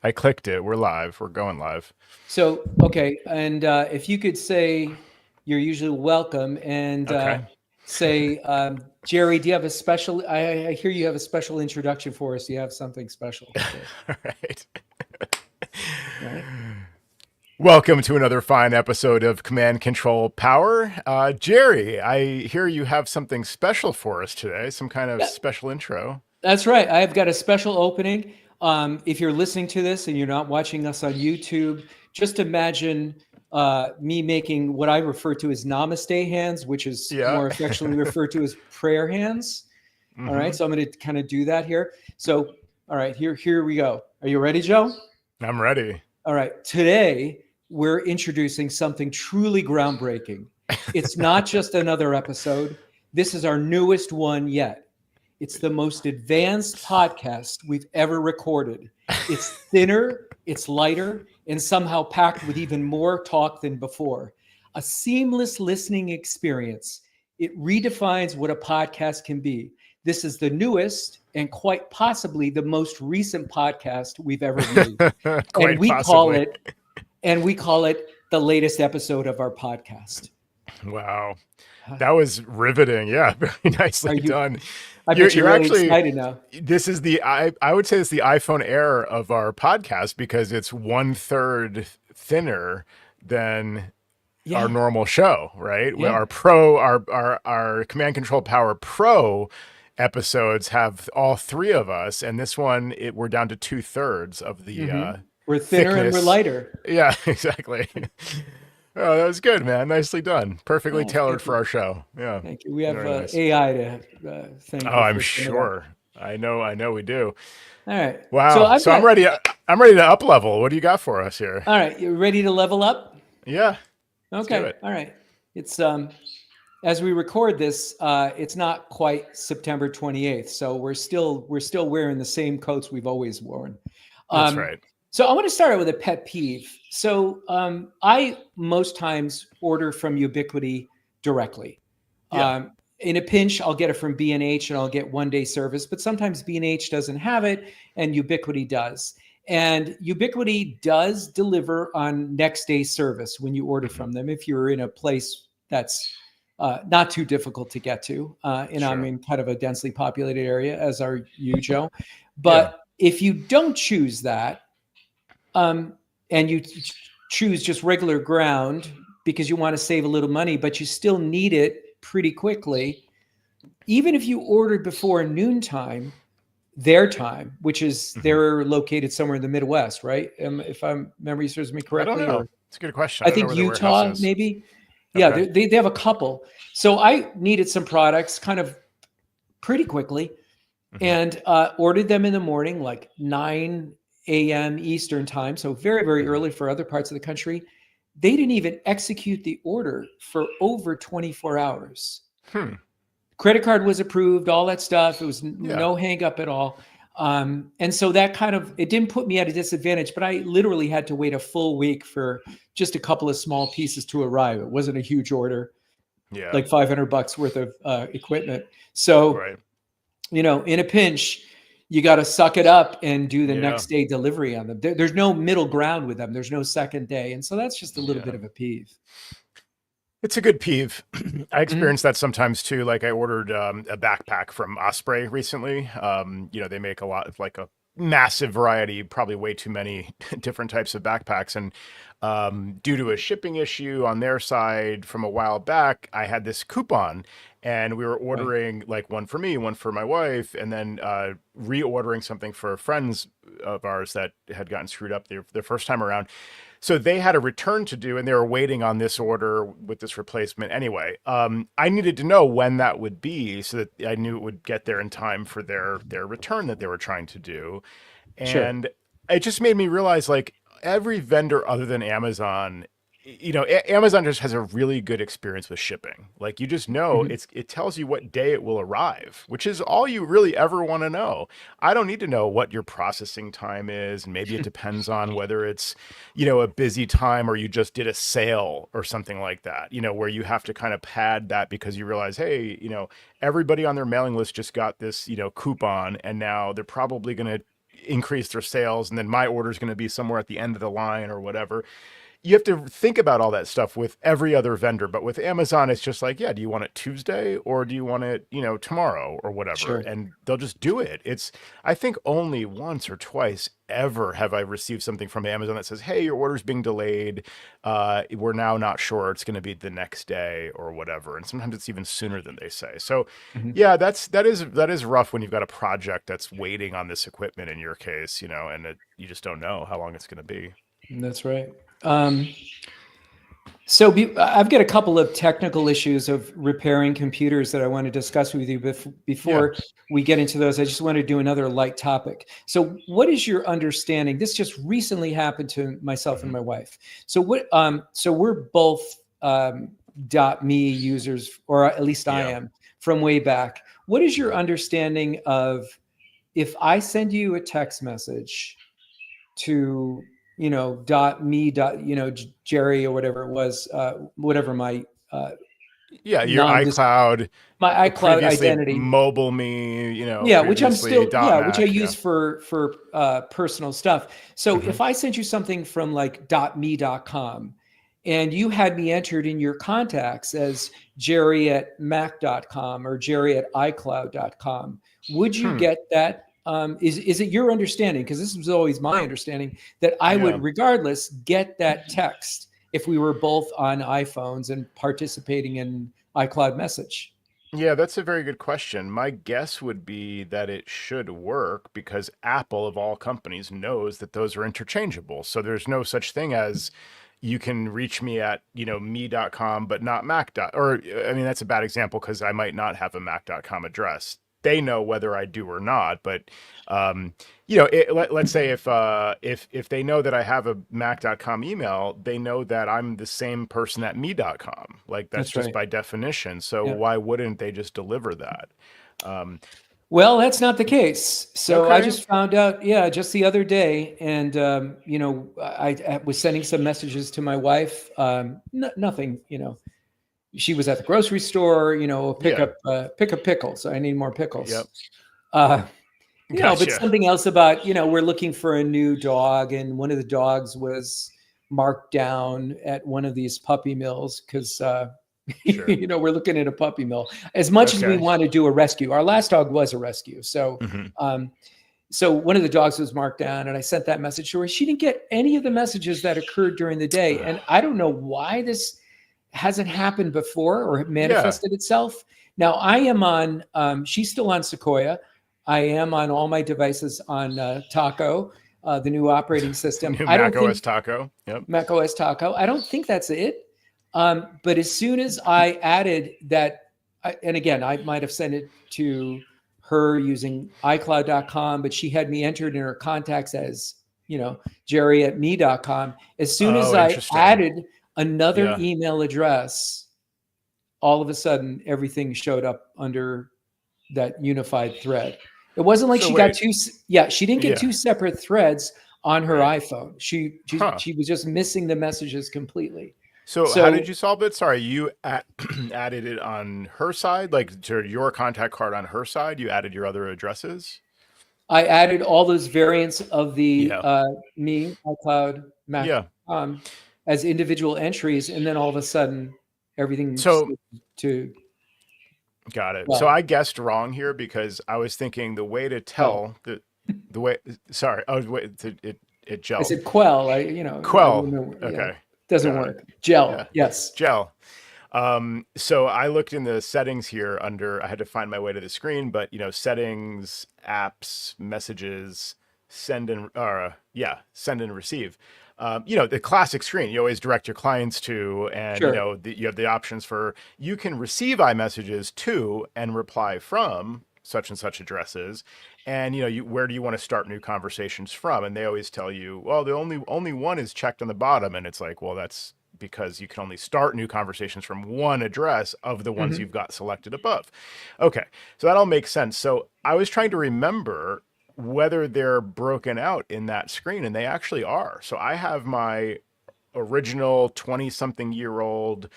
I clicked it. We're live. We're going live. So, okay, and if you could say you're usually welcome, and Okay. say, Jerry, do you have a special? I hear you have a special introduction for us. Do you have something special for us? All right. Right? Welcome to another fine episode of Command Control Power. Jerry, I hear you have something special for us today, some kind of Yeah, special intro. that's right. I've got a special opening. If you're listening to this and you're not watching us on YouTube, just imagine me making what I refer to as namaste hands, which is Yeah. more affectionately referred to as prayer hands. All right, hmm so I'm going to kind of do that here. So, all right, here we go. Are you ready, Joe? I'm ready. All right, today we're introducing something truly groundbreaking. It's not just another episode. This is our newest one yet. It's the most advanced podcast we've ever recorded. It's thinner, it's lighter, and somehow packed with even more talk than before. A seamless listening experience. It redefines what a podcast can be. This is the newest and quite possibly the most recent podcast we've ever made. And Quite we call possibly. it and we call it the latest episode of our podcast. Wow. That was riveting. Yeah, very nicely Are you done. I You're bet you're you're really actually excited now. this is the I would say it's the iPhone Air of our podcast because it's one third thinner than our Yeah. normal show, right? Yeah. Our Command Control Power Pro episodes have all three of us, and this one we're down to two-thirds of the We're thinner and we're thickness. lighter. Yeah, exactly. Oh, that was good, man. Nicely done. Perfectly Oh, tailored thank for you. our show. Yeah, Thank you. We have very nice. AI to thank Oh, you I'm for some of that. sure. I know we do. All right. So Wow. I've So I'm got, ready. I'm ready to up level. What do you got for us here? all right. You ready to level up? Yeah, let's do Okay. it. All right. It's, as we record this, it's not quite September 28th. So we're still wearing the same coats we've always worn. That's Um, right. so I want to start out with a pet peeve. So I most times order from Ubiquiti directly. Yeah. In a pinch, I'll get it from B&H and I'll get 1 day service, but sometimes B&H doesn't have it and Ubiquiti does. And Ubiquiti does deliver on next day service when you order hmm from them if you're in a place that's not too difficult to get to. And I'm Sure. in kind of a densely populated area, as are you, Joe. Yeah. But if you don't choose that, um, and you choose just regular ground because you want to save a little money, but you still need it pretty quickly, even if you ordered before noontime, their time, which is hmm they're located somewhere in the Midwest, right? If I'm memory serves me I don't correctly, know. or It's a good question. I I don't know think where their warehouse Utah, is. maybe. Yeah, Okay. they have a couple. So I needed some products kind of pretty quickly hmm and ordered them in the morning, like 9 a.m. Eastern time. So very, very hmm early for other parts of the country. They didn't even execute the order for over 24 hours. Hmm. Credit card was approved, all that stuff. It was Yeah. no hang up at all. And so that kind of, it didn't put me at a disadvantage, but I literally had to wait a full week for just a couple of small pieces to arrive. It wasn't a huge order, Yeah. like $500 worth of equipment. So, Right. in a pinch, you got to suck it up and do the Yeah. next day delivery on them. There's no middle ground with them. There's no second day. And so that's just a little Yeah. bit of a peeve. It's a good peeve. I Mhm. experience that sometimes too. Like I ordered a backpack from Osprey recently. They make a lot of like a massive variety, probably way too many different types of backpacks. And due to a shipping issue on their side from a while back, I had this coupon and we were Right. ordering like one for me, one for my wife, and then reordering something for friends of ours that had gotten screwed up their first time around. So they had a return to do and they were waiting on this order with this replacement anyway. I needed to know when that would be so that I knew it would get there in time for their return that they were trying to do. Sure. And it just made me realize like every vendor other than Amazon, Amazon just has a really good experience with shipping. Like you just know Mhm. it tells you what day it will arrive, which is all you really ever want to know. I don't need to know what your processing time is, and maybe it depends on whether it's, a busy time or you just did a sale or something like that, where you have to kind of pad that because you realize, hey, everybody on their mailing list just got this, coupon and now they're probably going to increase their sales, and then my order is going to be somewhere at the end of the line or whatever. You have to think about all that stuff with every other vendor, but with Amazon it's just like, yeah, do you want it Tuesday or do you want it, tomorrow or whatever, Sure. and they'll just do it. It's I think only once or twice ever have I received something from Amazon that says, hey, your order's being delayed, we're now not sure, it's going to be the next day or whatever, and sometimes it's even sooner than they say. So Mhm. yeah, that is rough when you've got a project that's waiting on this equipment in your case, and you just don't know how long it's going to be. That's right. I've got a couple of technical issues of repairing computers that I want to discuss with you Yeah. before we get into those. I just want to do another light topic. So, what is your understanding? This just recently happened to myself and Mhm. my wife. So we're both .me users, or at least I Yeah. am from way back. What is your understanding of if I send you a text message to .me Jerry or whatever it was, whatever uh, Yeah, your non iCloud, my iCloud previously identity. mobile me, Yeah, previously which I .Mac. Yeah. use for personal stuff. So Hmm. if I sent you something from like .me.com and you had me entered in your contacts as Jerry at Mac.com or Jerry at iCloud.com, would you Hmm. get that? Is it your understanding? Because this was always my understanding that I would, Yeah. regardless, get that text if we were both on iPhones and participating in iCloud Message. Yeah, that's a very good question. My guess would be that it should work because Apple, of all companies, knows that those are interchangeable. So there's no such thing as you can reach me at, me.com, but not Mac. Or, I mean, that's a bad example because I might not have a Mac.com address. They know whether I do or not, but um, let's say if they know that I have a Mac.com email, they know that I'm the same person at me.com. Like that's That's just right. by definition. So Yeah. why wouldn't they just deliver that? Um, Well, that's not the case. So I okay. just found out, yeah, just the other day, and I was sending some messages to my wife. Nothing, she was at the grocery store, Yeah. pick up pickles. I need more Yep. pickles. But Gotcha. something else about, we're looking for a new dog, and one of the dogs was marked down at one of these puppy mills because, Sure. we're looking at a puppy mill. As much as we Okay. want to do a rescue, our last dog was a rescue. So, Hmm. um, so one of the dogs was marked down, and I sent that message to her. She didn't get any of the messages that occurred during the day, and I don't know why this hasn't happened before or Yeah. manifested itself. Now I am on. She's still on Sequoia. I am on all my devices on Taco, the new operating system. New I don't Mac think OS Taco. Yep. macOS Taco. I don't think that's it. But as soon as I added that, and again, I might have sent it to her using iCloud.com, but she had me entered in her contacts as, Jerry at me.com. As soon as Oh, I interesting. added another Yeah. email address, all of a sudden everything showed up under that unified thread. It wasn't like So she got wait. two. Yeah, she didn't get Yeah. two separate threads on her Right. iPhone. She she, Huh. she was just missing the messages completely. So how did So you solve it? Sorry, you added it on her side, like to your contact card on her side. You added your other addresses. I added all those variants of the Yeah. me iCloud Mac Yeah. as individual entries, and then all of a sudden everything So to got it. So well, I guessed wrong here because I was thinking the way to oh, tell the way. Sorry. Oh, wait. It I gel. said quell. I Quell. wouldn't know. Yeah, Okay. doesn't Got it. work. Gel. Yeah. Yes. Gel. So I looked in the settings here under, I had to find my way to the screen, but settings, apps, messages, send and receive. The classic screen you always direct your clients to, and Sure. you have the options for you can receive iMessages to and reply from such and such addresses, and where do you want to start new conversations from? And they always tell you, well, the only one is checked on the bottom, and it's like, well, that's because you can only start new conversations from one address of the ones Mhm. you've got selected above. Okay, so that all makes sense. So I was trying to remember whether they're broken out in that screen, and they actually are. So I have my original 20-something-year-old,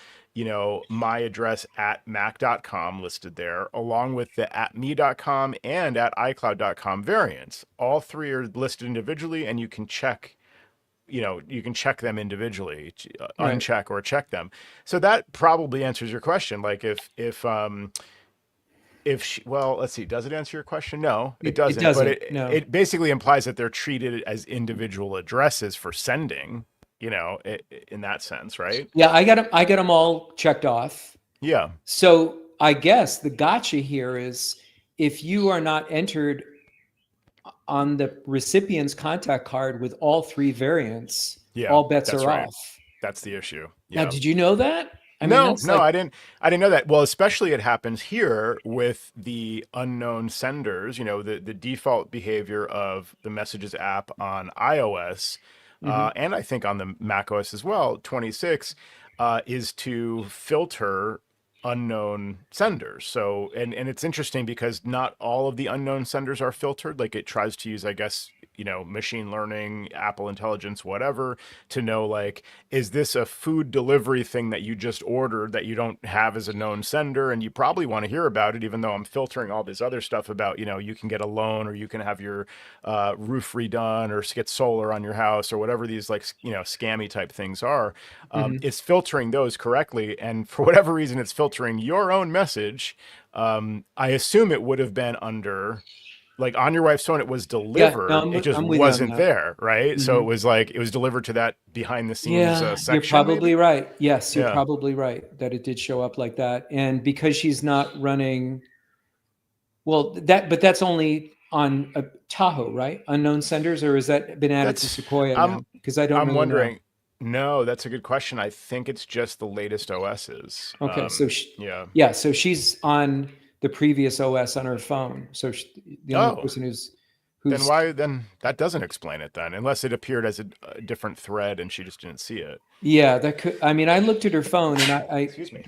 my address at mac.com listed there, along with the at me.com and at icloud.com variants. All three are listed individually, and you can check them individually, Right. uncheck or check them. So that probably answers your question. Like if she, well, let's see, does it answer your question? No, it It doesn't. But doesn't. it No. it basically implies that they're treated as individual addresses for sending. In that sense, right? Yeah, I got them all checked off. Yeah, So I guess the gotcha here is if you are not entered on the recipient's contact card with all three variants, yeah, all bets that's are right. off. That's the issue. Now, Yeah. did you know that? I mean, No, that's no, like, I didn't know that. Well, especially it happens here with the unknown senders, the default behavior of the Messages app on iOS, mhm. and I think on the macOS as well, 26, is to filter unknown senders. So, and it's interesting because not all of the unknown senders are filtered. Like it tries to use, I guess, machine learning, Apple intelligence, whatever, to know like, is this a food delivery thing that you just ordered that you don't have as a known sender? And you probably want to hear about it, even though I'm filtering all this other stuff about, you can get a loan or you can have your roof redone or get solar on your house or whatever these like, scammy type things are. Mhm. It's filtering those correctly. And for whatever reason, it's filtering your own message. I assume it would have been under like on your wife's phone, it was Yeah, no, delivered. It just I'm with you on wasn't that. there, right? So it Mhm. was like it was delivered to that behind the scenes Yeah, you're section, probably maybe. right. Yes, you're Yeah, probably right that it did show up like that. And because she's not running, well, but that's only on a Tahoe, right? Unknown senders, or has that been added to that's Sequoia I'm now? Because I don't I'm really know. wondering. No, that's a good question. I think it's just the latest OSs. Okay, so Yeah. yeah, so she's on the previous OS on her phone. So the only Oh, person then who's why? Then that doesn't explain it then, unless it appeared as a different thread and she just didn't see it. yeah, that could. I mean, I looked at her phone and I Excuse me.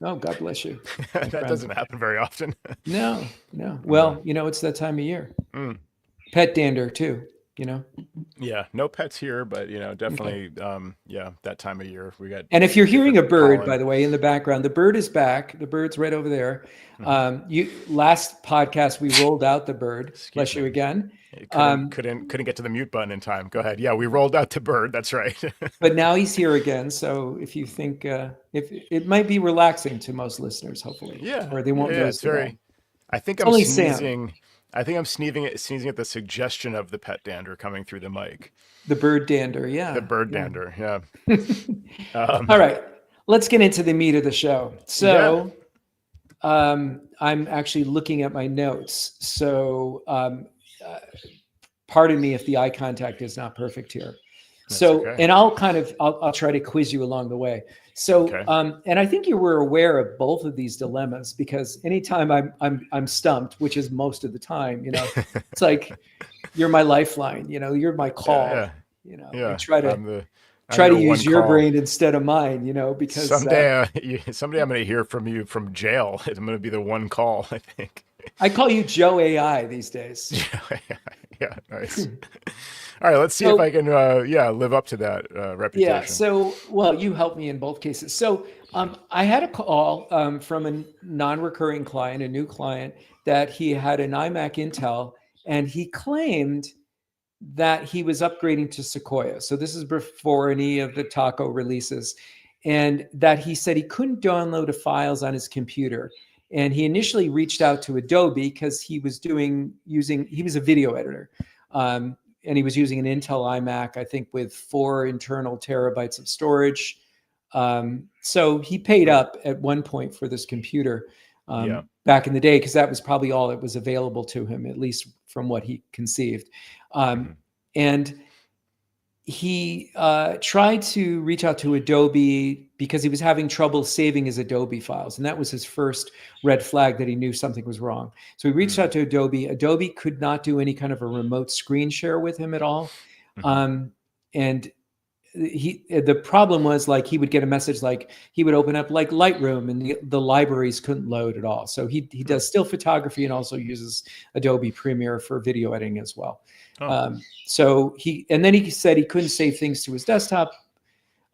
oh, God bless you, my That friend. doesn't happen very often. No, no. Uh, Well, it's that time of year. mm. Pet dander too. You know. Yeah, no pets here, but Okay. definitely, yeah, that time of year we got And if you're hearing different a bird, by pollen. the way, in the background, the bird is back. The bird's right over there. Mhm. You last podcast we rolled out the bird. Excuse Bless you me. again. It couldn't Um, couldn't couldn't get to the mute button in time. Go ahead. Yeah, we rolled out the bird. That's right. but now he's here again. So if you think if it might be relaxing to most listeners, hopefully, Yeah, or they yeah, won't yeah. It's notice at all. very. I think It's I'm only Sam, sneezing. I think I'm sneezing at the suggestion of the pet dander coming through the mic. the bird dander. The Yeah, bird yeah. dander. Yeah. All Um, right, let's get into the meat of the show. yeah. So I'm actually looking at my notes. So uh, pardon me if the eye contact is not perfect here. That's So, okay. and I'll try to quiz you along the way. So, Okay. and I think you were aware of both of these dilemmas because anytime I'm stumped, which is most of the time, it's like you're my lifeline. You're my Yeah. call. Yeah. I Yeah. try to I'm your one use your call. brain instead of mine. Because Someday I'm going to hear from you from jail. I'm going to be the one call, I think. I call you Joe AI these days. Yeah, yeah, nice. All right, let's see if So I can, live up to that yeah. reputation. So, well, you helped me in both cases. So, I had a call from a non-recurring client, a new client, that he had an iMac Intel, and he claimed that he was upgrading to Sequoia. So this is before any of the Taco releases, and that he said he couldn't download the files on his computer. And he initially reached out to Adobe because he was he was a video editor. And he was using an Intel iMac, I think, with 4 internal terabytes of storage. So he paid up at one point for this computer Yeah. back in the day because that was probably all that was available to him, at least from what he conceived. Hmm. And he tried to reach out to Adobe because he was having trouble saving his Adobe files. And that was his first red flag that he knew something was wrong. So he reached Mm. out to Adobe. Adobe could not do any kind of a remote screen share with him at all. Hmm. And the problem was like he would get a message like he would open up like Lightroom and the libraries couldn't load at all. So he Mm. does still photography and also uses Adobe Premiere for video editing as well. Oh. So and then he said he couldn't save things to his desktop.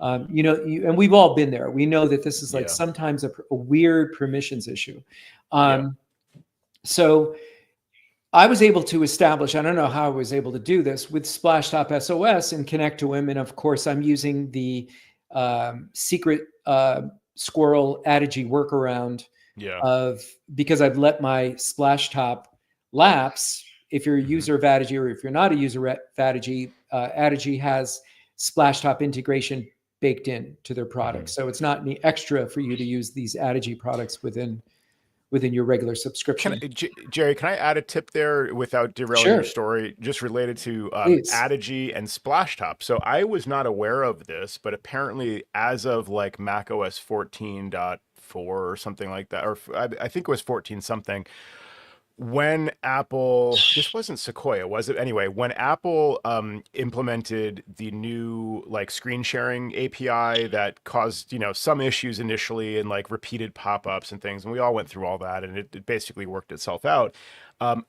And we've all been there. We know that this is like Yeah. sometimes a weird permissions issue. Yeah. So I was able to establish, I don't know how I was able to do this with Splashtop SOS and connect to him. And of course, I'm using the secret squirrel Adigy workaround Yeah. because I've let my Splashtop lapse. If you're a Mhm. user of Adigy, or if you're not a user of Adigy, Adigy has Splashtop integration baked in to their products. So it's not any extra for you to use these Adigy products within your regular subscription. Jerry, can I add a tip there without derailing your Sure, story, just related to please. Adigy and Splashtop? So I was not aware of this, but apparently, as of like macOS 14.4 or something like that, or I think it was 14 something, when Apple, this wasn't Sequoia, was it? Anyway, when Apple implemented the new like screen sharing API that caused, some issues initially and like repeated pop-ups and things, and we all went through all that, and it basically worked itself out.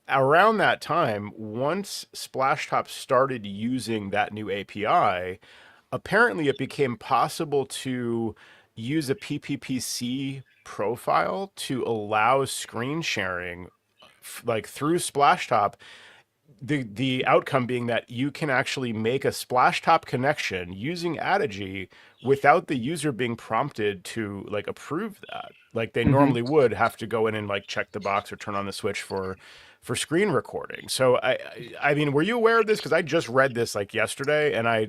Around that time, once Splashtop started using that new API, apparently it became possible to use a PPPC profile to allow screen sharing like through Splashtop, the outcome being that you can actually make a Splashtop connection using Adigy without the user being prompted to like approve that. Like they Mm-hmm. normally would have to go in and like check the box or turn on the switch for screen recording. So I mean, were you aware of this? Because I just read this like yesterday, and I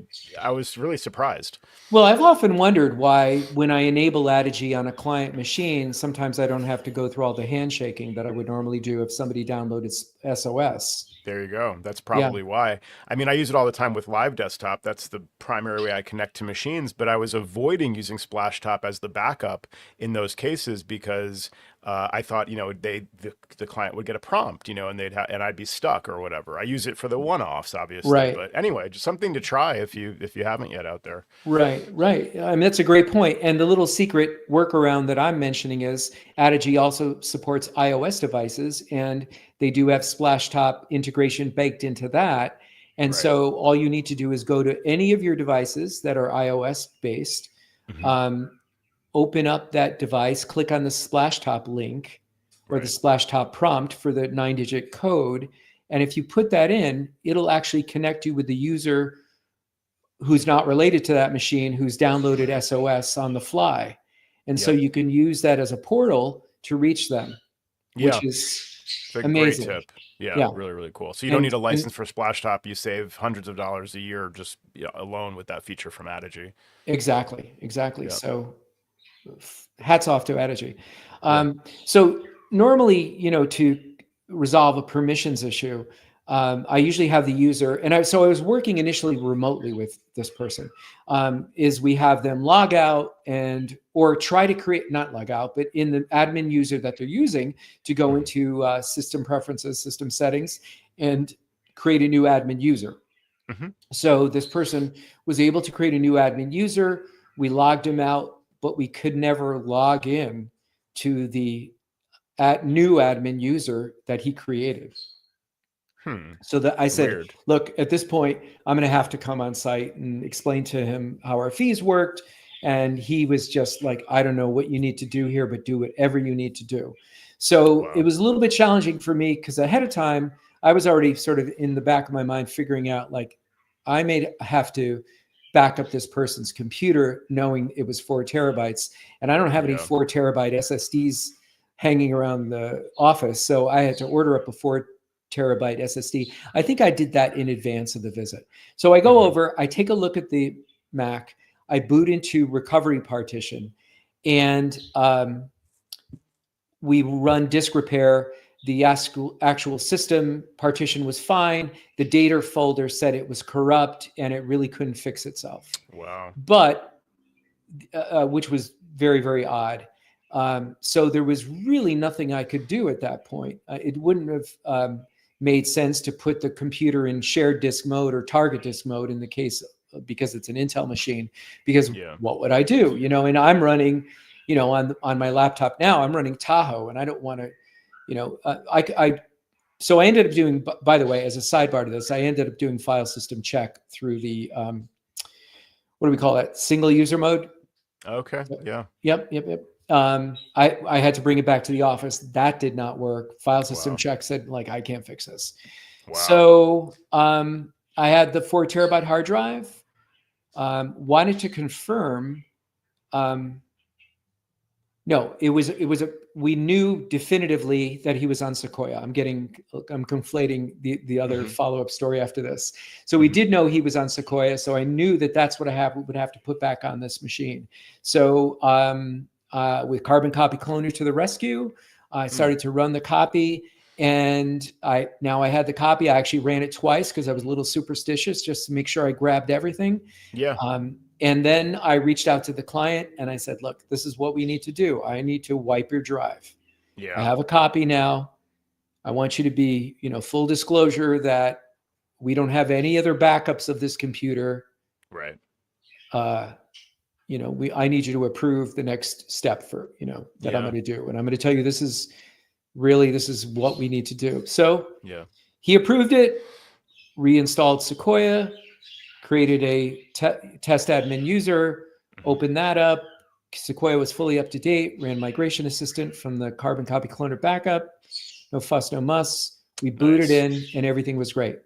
was really surprised. Well, I've often wondered why, when I enable Adigy on a client machine, sometimes I don't have to go through all the handshaking that I would normally do if somebody downloaded SOS. There you go. That's Yeah, probably why. I mean, I use it all the time with Live Desktop. That's the primary way I connect to machines, but I was avoiding using Splashtop as the backup in those cases because I thought, the client would get a prompt, and and I'd be stuck or whatever. I use it for the one-offs, obviously, right. but anyway, just something to try if you haven't yet out there. Right, right. I mean, that's a great point. And the little secret workaround that I'm mentioning is Adigy also supports iOS devices, and they do have Splashtop integration baked into that. And Right. so all you need to do is go to any of your devices that are iOS based, Hmm. um, open up that device, click on the Splashtop link or the Right. Splashtop prompt for the 9-digit code. And if you put that in, it'll actually connect you with the user who's not related to that machine, who's downloaded SOS on the fly. And so Yep. you can use that as a portal to reach them, Yeah. which is It's a great amazing. tip. Yeah, Yeah. really, really cool. So you don't And need a license for Splashtop. You save hundreds of dollars a year just alone with that feature from Adigy. exactly, exactly. Yeah. So hats off to Adigy. Yeah. So normally, to resolve a permissions issue, I usually have the user, and so I was working initially remotely with this person. Is we have them log out or try to create, not log out, but in the admin user that they're using, to go Mhm. into system preferences, system settings, and create a new admin user. Mhm. So this person was able to create a new admin user. We logged him out, but we could never log in to the new admin user that he created. Hmm. So that I said, Weird. look, at this point, I'm going to have to come on site and explain to him how our fees worked. And he was just like, I don't know what you need to do here, but do whatever you need to do. So it Wow. was a little bit challenging for me because ahead of time, I was already sort of in the back of my mind figuring out like I may have to back up this person's computer knowing it was 4 terabytes. And I don't have any Yeah. 4 terabyte SSDs hanging around the office. So I had to order up a 4 terabyte SSD. I think I did that in advance of the visit. So I go Mhm. over, I take a look at the Mac, I boot into recovery partition, and we run disk repair. The actual system partition was fine. The data folder said it was corrupt and it really couldn't fix itself. Wow. But which was very, very odd. So there was really nothing I could do at that point. It wouldn't have made sense to put the computer in shared disk mode or target disk mode in the case because it's an Intel machine. Because Yeah. what would I do? And I'm running, on my laptop now. I'm running Tahoe, and I don't want to, So I ended up doing. By the way, as a sidebar to this, I ended up doing file system check through the what do we call that? Single user mode. Okay. Yeah. Yep. I had to bring it back to the office. That did not work. File system Wow. check said, like, I can't fix this. Wow. So I had the 4 terabyte hard drive. Wanted to confirm. No, we knew definitively that he was on Sequoia. I'm conflating the other Hmm. follow-up story after this. So we Hmm. did know he was on Sequoia. So I knew that that's what would have to put back on this machine. So with Carbon Copy Cloner to the rescue, I started to run the copy, and now I had the copy. I actually ran it twice because I was a little superstitious, just to make sure I grabbed everything. Yeah. And then I reached out to the client and I said, look, this is what we need to do. I need to wipe your drive. I Yeah. have a copy now. I want you to be, full disclosure that we don't have any other backups of this computer. Right. I need you to approve the next step that I'm Yeah. going to do. And I'm going to tell you, this is what we need to do. So Yeah. he approved it, reinstalled Sequoia, created a test admin user, opened that up. Sequoia was fully up to date, ran Migration Assistant from the Carbon Copy Cloner backup. No fuss, no muss. We booted in and everything was great.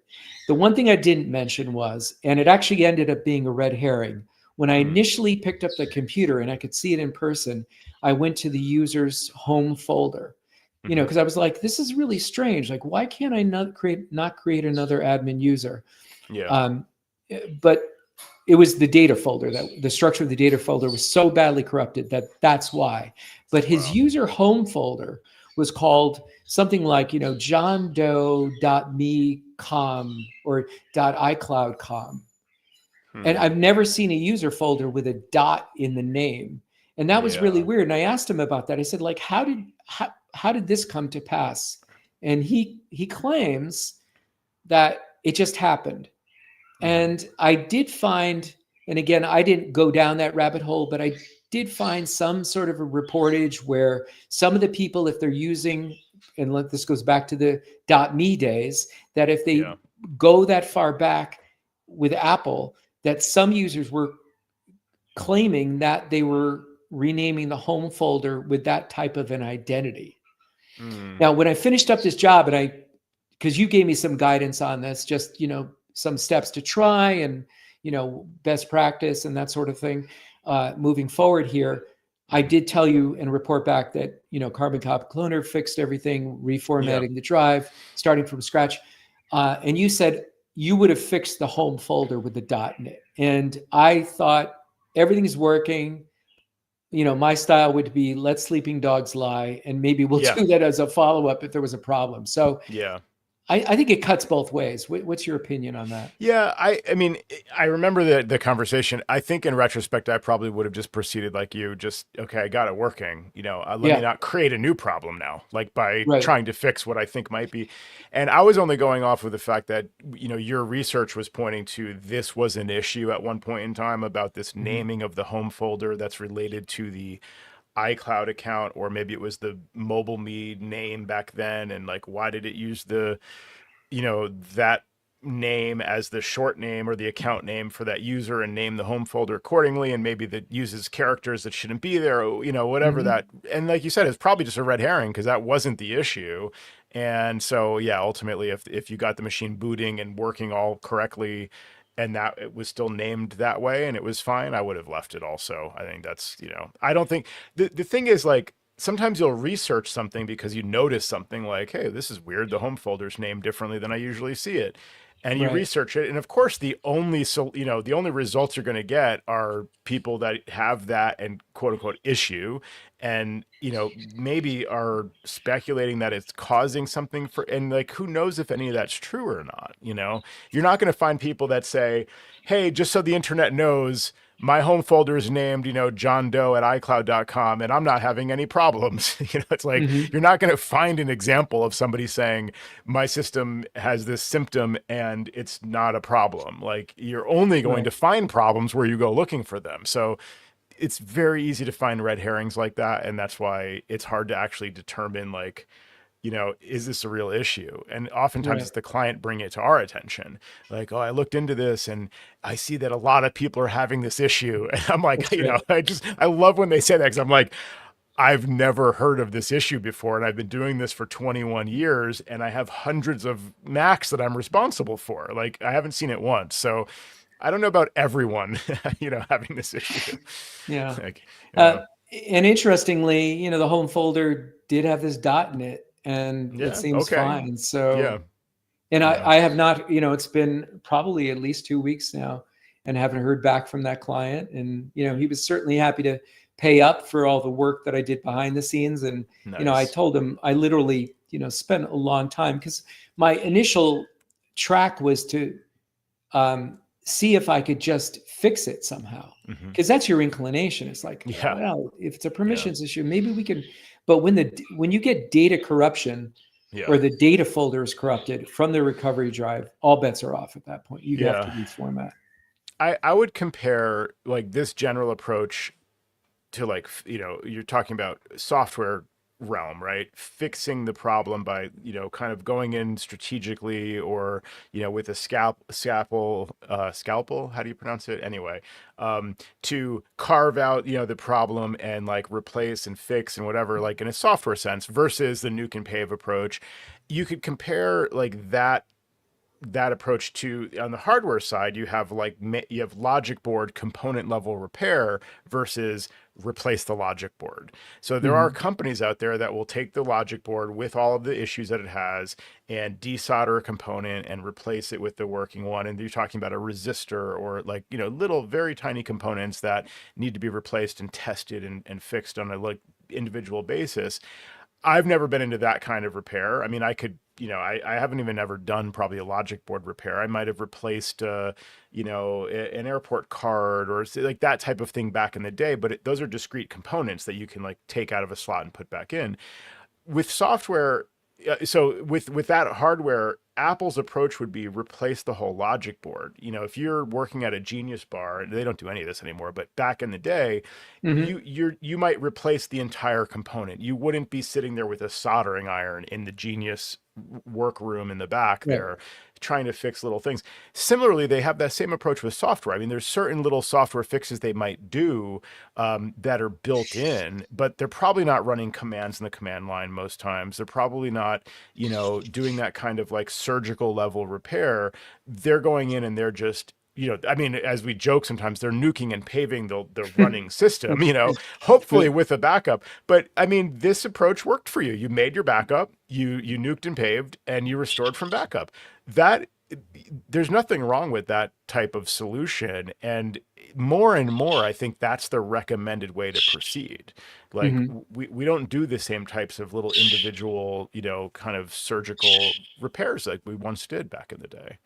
The one thing I didn't mention was, and it actually ended up being a red herring, when I initially picked up the computer and I could see it in person, I went to the user's home folder, because I was like, this is really strange. Like, why can't I not create another admin user? Yeah. But it was the data folder, that the structure of the data folder was so badly corrupted that's why. But his Wow. user home folder was called something like, johndoe.me.com or .icloud.com. And I've never seen a user folder with a dot in the name. And that was really Yeah. weird. And I asked him about that. I said, like, how did this come to pass? And he claims that it just happened. And I did find, and again, I didn't go down that rabbit hole, but I did find some sort of a reportage where some of the people, if they're using, and this goes back to the .me days, that if they go that far back with Apple, that some users were claiming that they were renaming the home folder with that type of an identity. Now, when I finished up this job, and because you gave me some guidance on this, just, some steps to try and, best practice and that sort of thing, moving forward here, I did tell you and report back that, Carbon Copy Cloner fixed everything, reformatting the drive, starting from scratch. And you said you would have fixed the home folder with the dot in it. And I thought everything's working. My style would be let sleeping dogs lie, and maybe we'll do that as a follow-up if there was a problem. So Yeah. I think it cuts both ways. What's your opinion on that? Yeah, I mean, I remember the conversation. I think in retrospect, I probably would have just proceeded like you, just, okay, I got it working. Let me not create a new problem now, like by trying to fix what I think might be. And I was only going off with the fact that, your research was pointing to this was an issue at one point in time about this naming of the home folder that's related to the iCloud account, or maybe it was the mobile me name back then. And like, why did it use that name as the short name or the account name for that user and name the home folder accordingly, and maybe that uses characters that shouldn't be there, or, whatever that. And like you said, it's probably just a red herring because that wasn't the issue. And so, yeah, ultimately, if you got the machine booting and working all correctly, and that it was still named that way and it was fine, I would have left it also. I think that's, I don't think the thing is, like, sometimes you'll research something because you notice something like, hey, this is weird. The home folder's named differently than I usually see it. And you research it. And of course, the only results you're going to get are people that have that and quote unquote issue. And, maybe are speculating that it's causing something and like, who knows if any of that's true or not, you're not going to find people that say, hey, just so the internet knows, my home folder is named, John Doe at iCloud.com, and I'm not having any problems. It's like, you're not going to find an example of somebody saying my system has this symptom and it's not a problem. Like, you're only going to find problems where you go looking for them. So it's very easy to find red herrings like that. And that's why it's hard to actually determine, like, is this a real issue? And oftentimes Right. it's the client bringing it to our attention. Like, oh, I looked into this and I see that a lot of people are having this issue. And I'm like, That's right. I love when they say that because I'm like, I've never heard of this issue before. And I've been doing this for 21 years and I have hundreds of Macs that I'm responsible for. Like, I haven't seen it once. So I don't know about everyone, having this issue. Yeah. Like, Uh, and interestingly, the home folder did have this dot in it, and it yeah. seems Okay. fine. So, Yeah. and Yeah. I have not, it's been probably at least 2 weeks now, and haven't heard back from that client. And, he was certainly happy to pay up for all the work that I did behind the scenes. And, I Nice. told him I literally, spent a long time, because my initial track was to see if I could just fix it somehow. Hmm. Because that's your inclination. It's like, Yeah. well, if it's a Yeah. permissions issue, maybe we can. But when you get data corruption, Yeah. or the data folder is corrupted from the recovery drive, all bets are off at that point. You have to Yeah. reformat. I would compare like this general approach to like, you're talking about software realm, right? Fixing the problem by, kind of going in strategically or, with a scalpel, how do you pronounce it? Anyway, to carve out, the problem and like replace and fix and whatever, like in a software sense versus the nuke and pave approach. You could compare like that approach to on the hardware side. You have you have logic board component level repair versus replace the logic board. So there are Mhm. companies out there that will take the logic board with all of the issues that it has and desolder a component and replace it with the working one. And you're talking about a resistor or like, little very tiny components that need to be replaced and tested and fixed on a like individual basis. I've never been into that kind of repair. I mean, I could, I haven't even ever done probably a logic board repair. I might have replaced, an airport card or like that type of thing back in the day, but those are discrete components that you can like take out of a slot and put back in. With software, so with that hardware, Apple's approach would be replace the whole logic board. If you're working at a Genius Bar, they don't do any of this anymore, but back in the day, Mhm. you might replace the entire component. You wouldn't be sitting there with a soldering iron in the Genius workroom in the back Right. there trying to fix little things. Similarly, they have that same approach with software. I mean, there's certain little software fixes they might do that are built in, but they're probably not running commands in the command line most times. They're probably not, doing that kind of like surgical level repair. They're going in and they're just, I mean, as we joke sometimes, they're nuking and paving the running system, hopefully Good. with a backup. But I mean, this approach worked for you. You made your backup, you nuked and paved, and you restored from backup. That there's nothing wrong with that type of solution. And more, I think that's the recommended way to proceed. Like Mhm. we don't do the same types of little individual, kind of surgical repairs like we once did back in the day.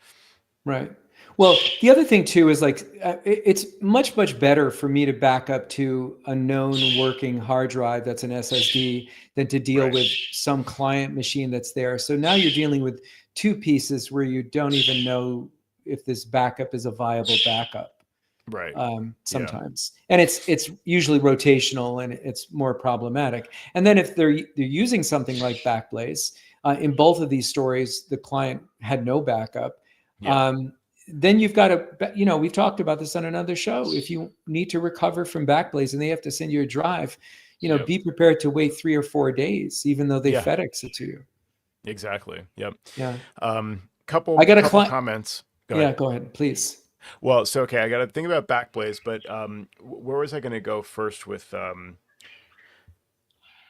Right. Well, the other thing too is like it's much better for me to back up to a known working hard drive that's an SSD than to deal Right. with some client machine that's there. So now you're dealing with two pieces where you don't even know if this backup is a viable backup. Right. Yeah. Sometimes, and it's usually rotational, and it's more problematic. And then if they're using something like Backblaze, in both of these stories, the client had no backup. Yeah. Um, then you've got to, we've talked about this on another show. If you need to recover from Backblaze and they have to send you a drive, Yep. be prepared to wait 3 or 4 days, even though they Yeah. FedEx it to you. Exactly. Yep. Yeah. I Couple got a couple client. comments. Go Yeah, ahead. go ahead, please. Well, so okay, I got to think about Backblaze, but where was I going to go first with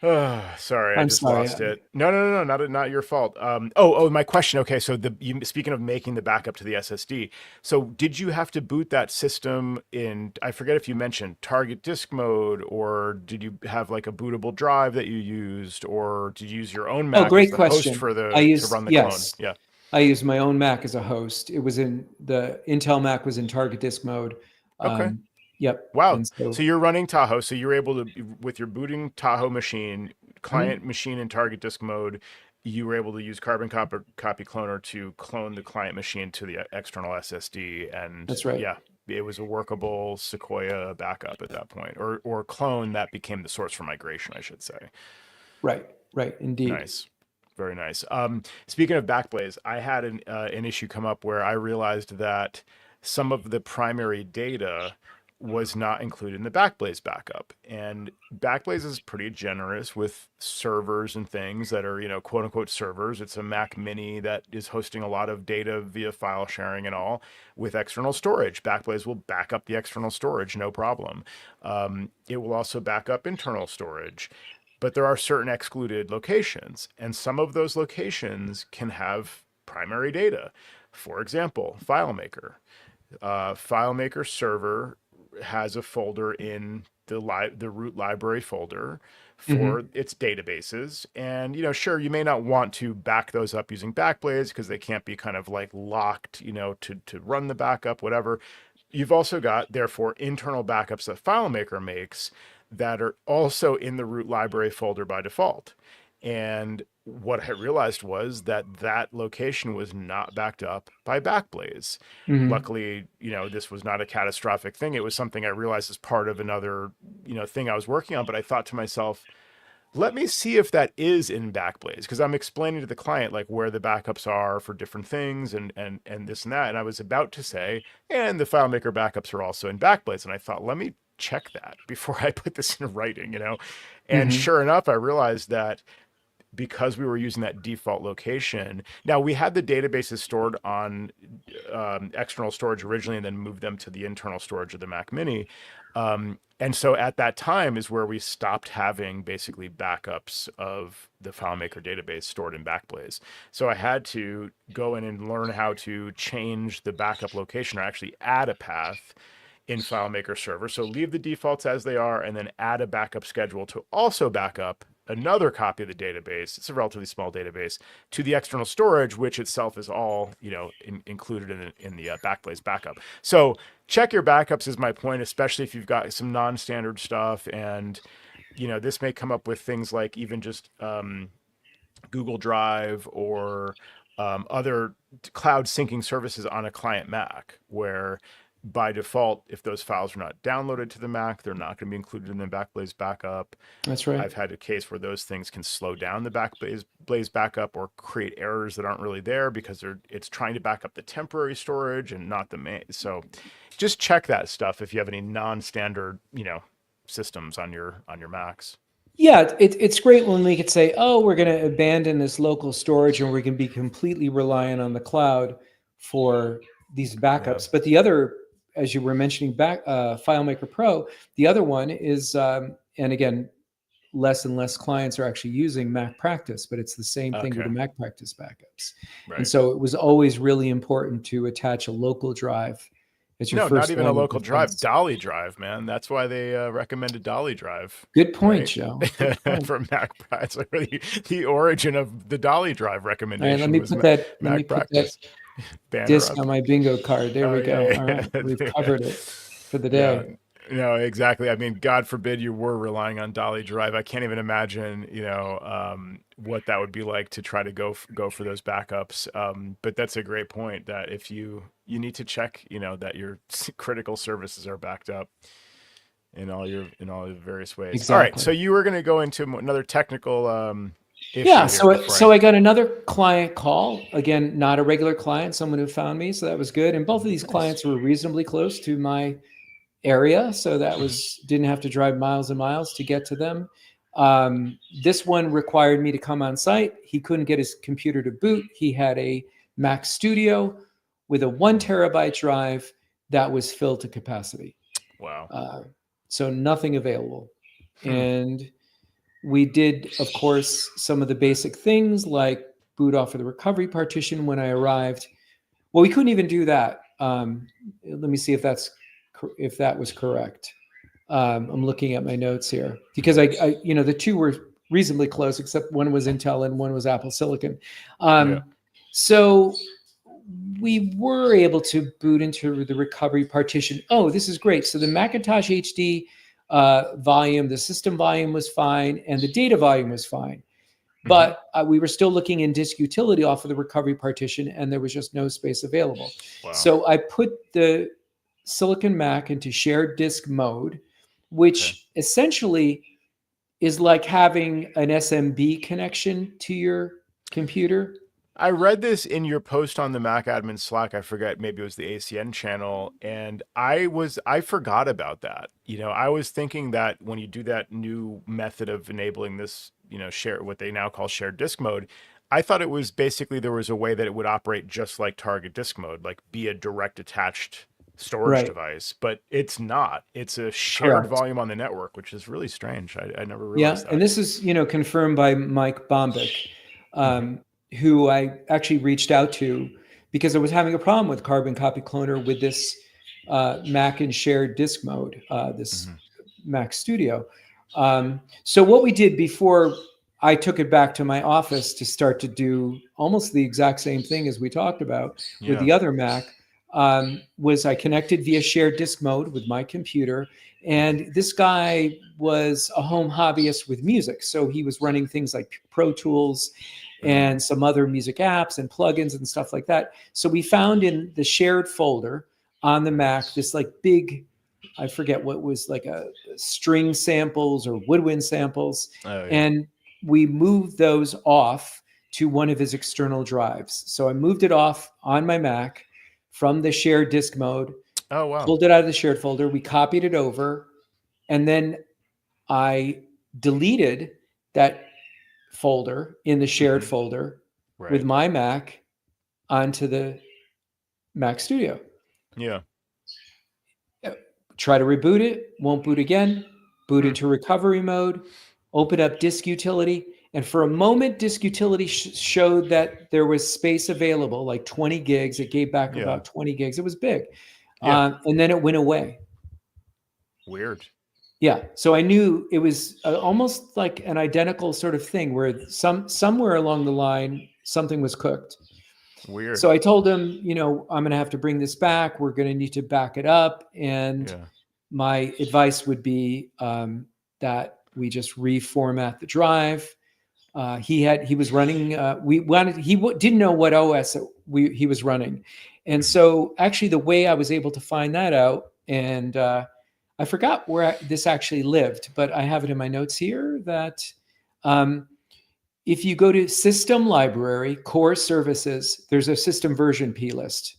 Oh, sorry, I I'm just sorry. lost it. No, not your fault. My question. Okay, so speaking of making the backup to the SSD, so did you have to boot that system in? I forget if you mentioned target disk mode, or did you have like a bootable drive that you used, or did you use your own Oh, Mac as great the host question. for I the to use run the clone? Yes. Yeah. I use my own Mac as a host. It was in the Intel Mac was in target disk mode. Okay. Um, yep. Wow. And So so, you're running Tahoe. So you're able to, with your booting Tahoe machine, mhm, client machine in target disk mode, you were able to use copy cloner to clone the client machine to the external SSD. And that's right. yeah, it was a workable Sequoia backup at that point, or clone that became the source for migration, I should say. Right. Right. Indeed. Nice. Very nice. Speaking of Backblaze, I had an issue come up where I realized that some of the primary data was not included in the Backblaze backup. And Backblaze is pretty generous with servers and things that are, quote unquote servers. It's a Mac Mini that is hosting a lot of data via file sharing and all with external storage. Backblaze will back up the external storage, no problem. It will also back up internal storage. But there are certain excluded locations, and some of those locations can have primary data. For example, FileMaker. FileMaker server has a folder in the root library folder for its databases. And, sure, you may not want to back those up using Backblaze because they can't be kind of like locked, to run the backup, whatever. You've also got, therefore, internal backups that FileMaker makes that are also in the root library folder by default. And what I realized was that that location was not backed up by Backblaze. Luckily, this was not a catastrophic thing. It was something I realized as part of another, thing I was working on. But I thought to myself, let me see if that is in Backblaze, because I'm explaining to the client like where the backups are for different things and this and that. And I was about to say, and the FileMaker backups are also in Backblaze. And I thought, let me check that before I put this in writing, And sure enough, I realized that because we were using that default location. Now, we had the databases stored on external storage originally and then moved them to the internal storage of the Mac Mini. And so at that time is where we stopped having basically backups of the FileMaker database stored in Backblaze. So I had to go in and learn how to change the backup location or actually add a path in FileMaker server. So leave the defaults as they are and then add a backup schedule to also back up another copy of the database. It's a relatively small database to the external storage, which itself is all, included in the Backblaze backup. So check your backups is my point, especially if you've got some non-standard stuff. And, this may come up with things like even just Google Drive or other cloud syncing services on a client Mac, where by default, if those files are not downloaded to the Mac, they're not going to be included in the Backblaze backup. That's right. I've had a case where those things can slow down the Backblaze backup or create errors that aren't really there because it's trying to back up the temporary storage and not the main. So just check that stuff if you have any non-standard, systems on your Macs. Yeah, it's great when we could say, oh, we're going to abandon this local storage and we can be completely reliant on the cloud for these backups. Yeah. But the other, as you were mentioning, FileMaker Pro, the other one is, and again, less and less clients are actually using Mac Practice, but it's the same thing with the Mac Practice backups. Right. And so it was always really important to attach a local drive as your first not even a line of local drive, defense. Dolly Drive, man. That's why they recommended Dolly Drive. Good point, right? Joe. Good point. For Mac Practice. The origin of the Dolly Drive recommendation. All right, let me was put that. Mac Let me put Practice. that disc on my bingo card. There we go. Yeah. All right, we've covered it for the day. No, exactly. I mean, God forbid you were relying on Dolly Drive. I can't even imagine, what that would be like to try to go for those backups. But that's a great point that if you need to check, that your critical services are backed up in all your various ways. Exactly. All right. So you were going to go into another technical issue. Yeah. So I got another client call. Again, not a regular client, someone who found me. So that was good. And both of these clients were reasonably close to my area. So that didn't have to drive miles and miles to get to them. This one required me to come on site. He couldn't get his computer to boot. He had a Mac Studio with a 1 terabyte drive that was filled to capacity. Wow. So nothing available. And we did, of course, some of the basic things like boot off of the recovery partition when I arrived. Well, we couldn't even do that. Let me see if that was correct. I'm looking at my notes here because I the two were reasonably close, except one was Intel and one was Apple Silicon. So we were able to boot into the recovery partition. Oh, this is great. So the Macintosh HD volume, the system volume was fine, and the data volume was fine. But we were still looking in disk utility off of the recovery partition, and there was just no space available. Wow. So I put the Silicon Mac into shared disk mode, which essentially is like having an SMB connection to your computer? I read this in your post on the Mac admin Slack. I forget, maybe it was the ACN channel, and I forgot about that. I was thinking that when you do that new method of enabling this, share what they now call shared disk mode, I thought it was basically there was a way that it would operate just like target disk mode, like be a direct attached storage Right. device, but it's not. It's a shared Correct. volume on the network, which is really strange. I never Yeah, realized and that. this is, confirmed by Mike Bombick, Hmm. who I actually reached out to because I was having a problem with Carbon Copy Cloner with this Mac and shared disk mode, this Hmm. Mac Studio. So what we did before I took it back to my office to start to do almost the exact same thing as we talked about with Yeah. the other Mac, was I connected via shared disk mode with my computer. And this guy was a home hobbyist with music. So he was running things like Pro Tools Mm. and some other music apps and plugins and stuff like that. So we found in the shared folder on the Mac this like big, I forget what was, like a string samples or woodwind samples. Oh yeah. And we moved those off to one of his external drives. So I moved it off on my Mac from the shared disk mode, Oh wow. pulled it out of the shared folder, we copied it over, and then I deleted that folder in the shared Hmm. folder with Right. my Mac onto the Mac Studio. Yeah. Try to reboot it, won't boot again, boot Hmm. into recovery mode, open up disk utility. And for a moment, disk utility showed that there was space available, like 20 gigs. It gave back Yeah. about 20 gigs. It was big. Yeah. And then it went away. Weird. Yeah. So I knew it was almost like an identical sort of thing where somewhere along the line, something was cooked. Weird. So I told him, I'm going to have to bring this back. We're going to need to back it up. And Yeah. my advice would be that we just reformat the drive. He was running. Didn't know what OS he was running, and Mhm. so actually the way I was able to find that out, and I forgot where this actually lived, but I have it in my notes here that um, if you go to System Library, Core Services, there's a System Version P list.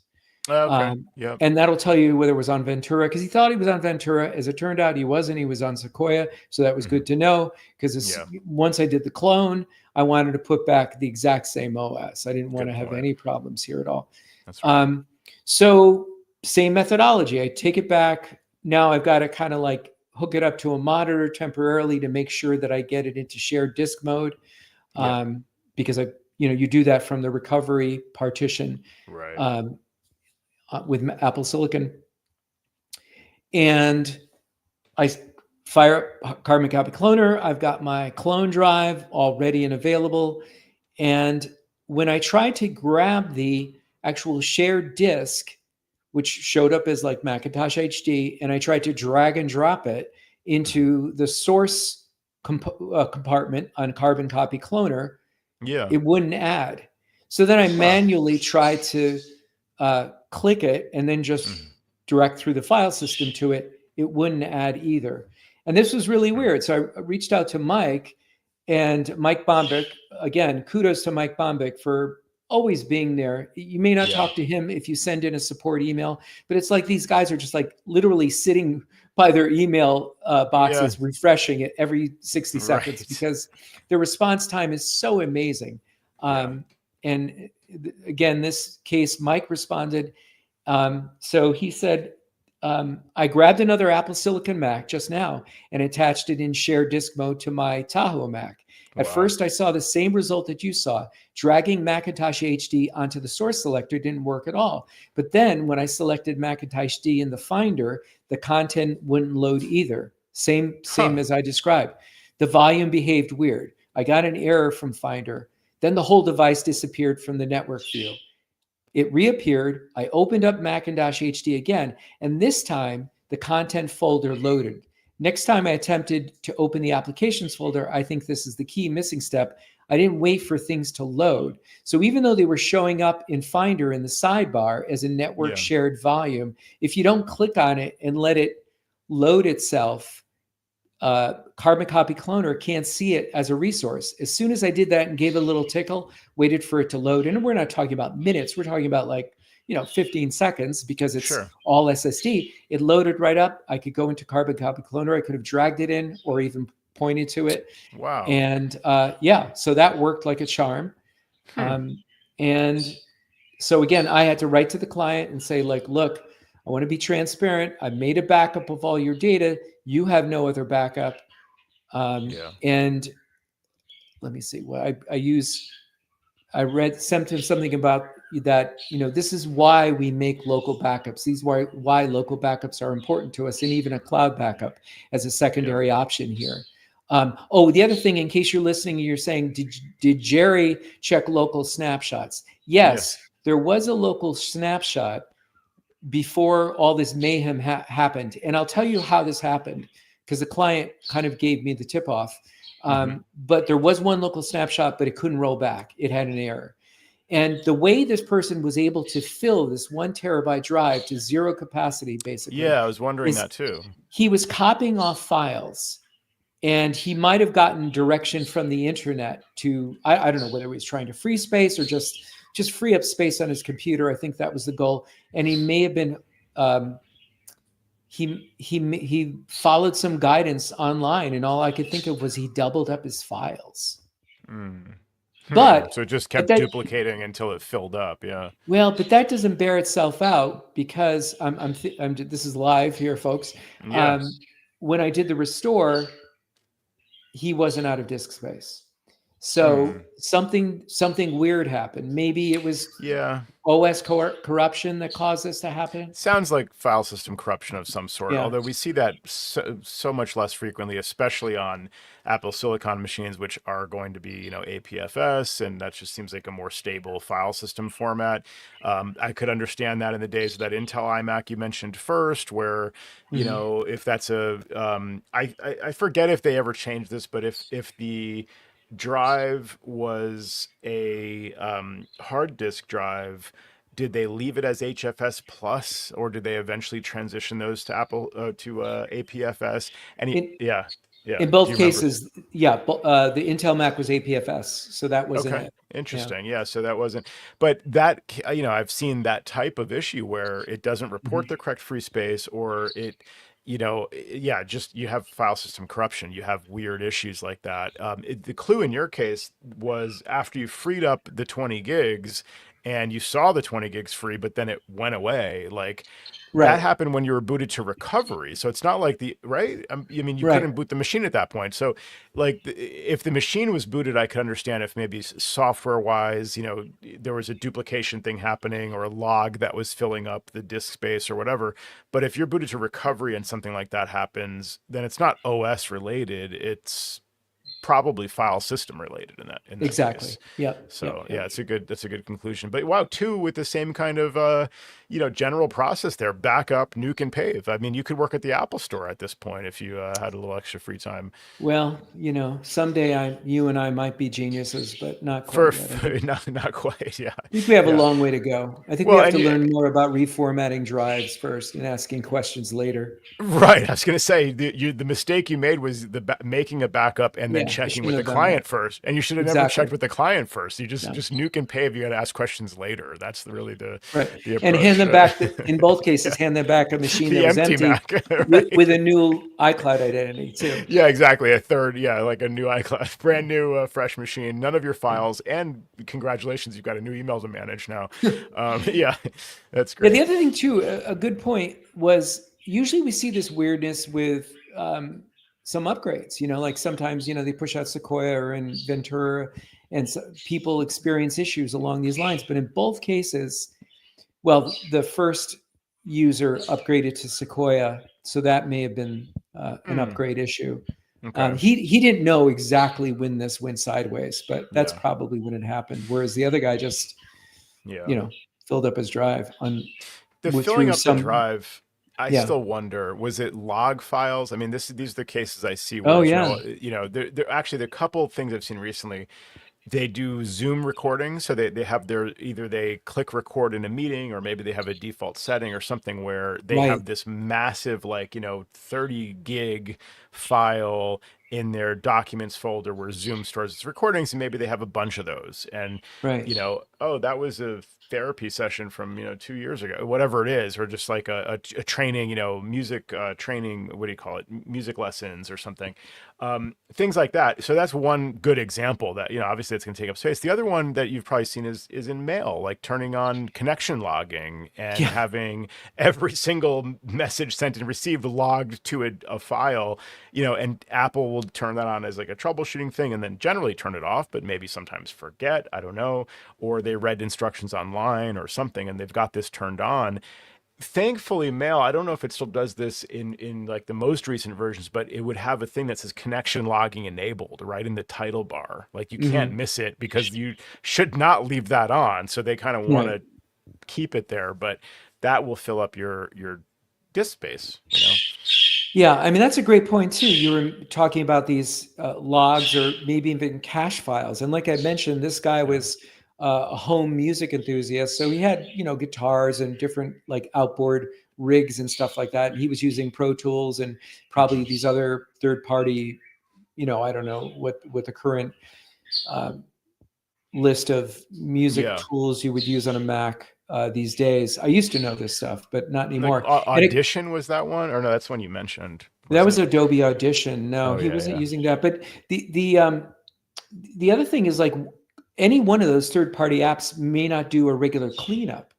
Okay. Um, Yep. and that'll tell you whether it was on Ventura, because he thought he was on Ventura. As it turned out, he wasn't. He was on Sequoia. So that was Hmm. good to know, because Yeah. once I did the clone, I wanted to put back the exact same OS. I didn't want Good to have point. any problems here at all. That's right. So same methodology. I take it back. Now I've got to kind of like hook it up to a monitor temporarily to make sure that I get it into shared disk mode, Yeah. because you do that from the recovery partition. Right. With Apple Silicon. And I fire Carbon Copy Cloner. I've got my clone drive all ready and available. And when I tried to grab the actual shared disk, which showed up as like Macintosh HD, and I tried to drag and drop it Hmm. into the source compartment on Carbon Copy Cloner, Yeah. it wouldn't add. So then I Huh. manually tried to click it and then just Hmm. direct through the file system to it. It wouldn't add either. And this was really Hmm. weird. So I reached out to Mike, and Mike Bombick. Again, kudos to Mike Bombick for always being there. You may not Yeah. talk to him if you send in a support email, but it's like these guys are just like literally sitting by their email Yeah. boxes, refreshing it every 60 seconds, Right. because the response time is so amazing. Yeah. And again, this case, Mike responded. So he said, I grabbed another Apple Silicon Mac just now and attached it in shared disk mode to my Tahoe Mac. At Wow. first, I saw the same result that you saw. Dragging Macintosh HD onto the source selector didn't work at all. But then when I selected Macintosh D in the Finder, the content wouldn't load either. Same Huh. as I described. The volume behaved weird. I got an error from Finder. Then the whole device disappeared from the network view. It reappeared. I opened up Macintosh HD again, and this time the content folder loaded. Next time I attempted to open the applications folder, I think this is the key missing step. I didn't wait for things to load. So even though they were showing up in Finder in the sidebar as a network Yeah. shared volume, if you don't click on it and let it load itself, carbon copy cloner can't see it as a resource. As soon as I did that and gave it a little tickle, waited for it to load, and we're not talking about minutes, we're talking about like 15 seconds because it's Sure. all SSD. It loaded right up. I could go into carbon copy cloner. I could have dragged it in or even pointed to it. Wow. And yeah, so that worked like a charm. Hmm. And so again, I had to write to the client and say, like, look, I want to be transparent. I made a backup of all your data. You have no other backup. Yeah. And let me see what I read something about that, this is why we make local backups. These why local backups are important to us, and even a cloud backup as a Yeah. secondary option here. Oh, the other thing, in case you're listening, you're saying, did Jerry check local snapshots? Yes, Yes. there was a local snapshot before all this mayhem happened. And I'll tell you how this happened, because the client kind of gave me the tip off. Mm-hmm. But there was one local snapshot, but it couldn't roll back. It had an error. And the way this person was able to fill this 1 terabyte drive to zero capacity, basically, Yeah, I was wondering is that too. he was copying off files, and he might have gotten direction from the internet to, I don't know whether he was trying to free space or just free up space on his computer. I think that was the goal. And he may have been, he followed some guidance online, and all I could think of was he doubled up his files. Mm. But So it just but kept that duplicating until it filled up. Yeah. but that doesn't bear itself out, because this is live here, folks. Yeah. When I did the restore, he wasn't out of disk space. So Hmm. something weird happened. Maybe it was Yeah. OS corruption that caused this to happen. Sounds like file system corruption of some sort, Yeah. although we see that so much less frequently, especially on Apple Silicon machines, which are going to be, APFS, and that just seems like a more stable file system format. I could understand that in the days of that Intel iMac you mentioned first, where, Mhm. if that's I forget if they ever changed this, but if the drive was a hard disk drive, did they leave it as HFS plus, or did they eventually transition those to Apple to APFS? In Yeah, yeah. in Do both you remember? cases, yeah, the Intel Mac was APFS, so that wasn't Okay, it. Yeah. interesting. Yeah, so that wasn't, but that I've seen that type of issue where it doesn't report Mhm. the correct free space, or yeah, just you have file system corruption. You have weird issues like that. The clue in your case was after you freed up the 20 gigs and you saw the 20 gigs free, but then it went away. Like that Right. happened when you were booted to recovery. So it's not like right. I mean, you Right. couldn't boot the machine at that point. So like if the machine was booted, I could understand if maybe software wise, there was a duplication thing happening or a log that was filling up the disk space or whatever. But if you're booted to recovery and something like that happens, then it's not OS related. It's probably file system related in that Exactly. case. Yep. Yep. So yeah, Yep. that's a good conclusion. But wow, two with the same kind of general process there: backup, nuke, and pave. I mean, you could work at the Apple Store at this point if you had a little extra free time. Well, someday you and I might be geniuses, but not quite yet. Not quite, yeah, I think we have a yeah. long way to go. I think we Well, have and to you, learn more about reformatting drives first and asking questions later. right. I was going to say the mistake you made was making a backup and then Yeah, I checking shouldn't with the have done that. client first. And you should have never checked Exactly. with the client first. You No. just nuke and pave. You got to ask questions later. That's really Right. the And hand approach. them back, in both Yeah, cases, hand them back a machine that the was empty empty Mac, with right? a new iCloud identity too. Yeah, exactly. A third, yeah, like a new iCloud, brand new, fresh machine, none of your Yeah. files, and congratulations, you've got a new email to manage now. Yeah, that's Yeah, the great. other thing too, a good point was, usually we see this weirdness with some upgrades. Like sometimes they push out Sequoia or in Ventura, and so people experience issues along these lines. But in both cases, well, the first user upgraded to Sequoia, so that may have been an Mm, upgrade issue. okay. He didn't know exactly when this went sideways, but that's Yeah. probably when it happened. Whereas the other guy just you Yeah. know filled up his drive on The with filling through up the some. drive, I Yeah. still wonder, was it log files? I mean, these are the cases I see Oh where, yeah. there actually, there are a couple of things I've seen recently. They do Zoom recordings, so they have their either they click record in a meeting, or maybe they have a default setting or something where they Right, have this massive, like, 30 gig file in their documents folder where Zoom stores its recordings, and maybe they have a bunch of those. And right, oh, that was a therapy session from 2 years ago, whatever it is, or just like a training, music training, what do you call it, music lessons or something, things like that. So that's one good example that, obviously it's going to take up space. The other one that you've probably seen is in mail, like turning on connection logging and yeah, having every single message sent and received logged to a file, and Apple will turn that on as like a troubleshooting thing and then generally turn it off, but maybe sometimes forget, I don't know, or they read instructions online or something and they've got this turned on. Thankfully, mail, I don't know if it still does this in like the most recent versions, but it would have a thing that says connection logging enabled right in the title bar. Like you can't hmm, miss it because you should not leave that on. So they kind of want right. to keep it there, but that will fill up your disk space. Yeah, I mean that's a great point too. You were talking about these logs or maybe even cache files, and like I mentioned, this guy Yeah. was a home music enthusiast, so he had guitars and different like outboard rigs and stuff like that. And he was using Pro Tools and probably Hmm. these other third party, I don't know what the current um, list of music Yeah. tools you would use on a Mac these days. I used to know this stuff, but not Like anymore. And Audition, was that one? Or no, that's one you mentioned. that Was was it? Adobe Audition. No, Oh he yeah, wasn't yeah. using that. But the other thing is like any one of those third party apps may not do a regular cleanup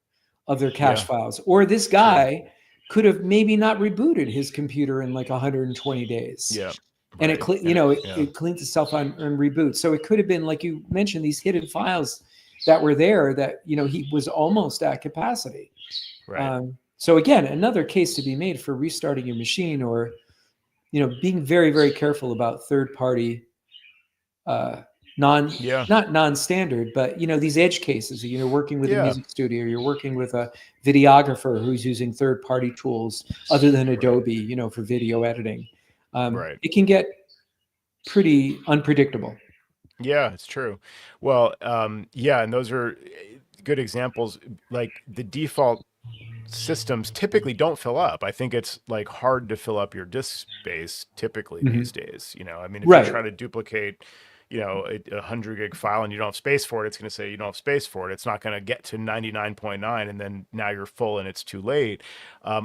of their cache Yeah. files, or this True. guy could have maybe not rebooted his computer in like 120 days. Yeah. And it, Right. And yeah. it cleans itself on reboot. So it could have been, like you mentioned, these hidden files that were there that, he was almost at capacity. Right. So again, another case to be made for restarting your machine, or, being very, very careful about third party, uh, non, Yeah. not non-standard, but, these edge cases, working with a Yeah. music studio, you're working with a videographer who's using third party tools other than Right. Adobe, for video editing. Right. It can get pretty unpredictable. Yeah, it's true. Well, yeah, and those are good examples. Like the default systems typically don't fill up. I think it's like hard to fill up your disk space typically Mhm. these days. I mean, if you Right. try to duplicate, a 100 gig file and you don't have space for it, it's going to say you don't have space for it. It's not going to get to 99.9 and then now you're full and it's too late.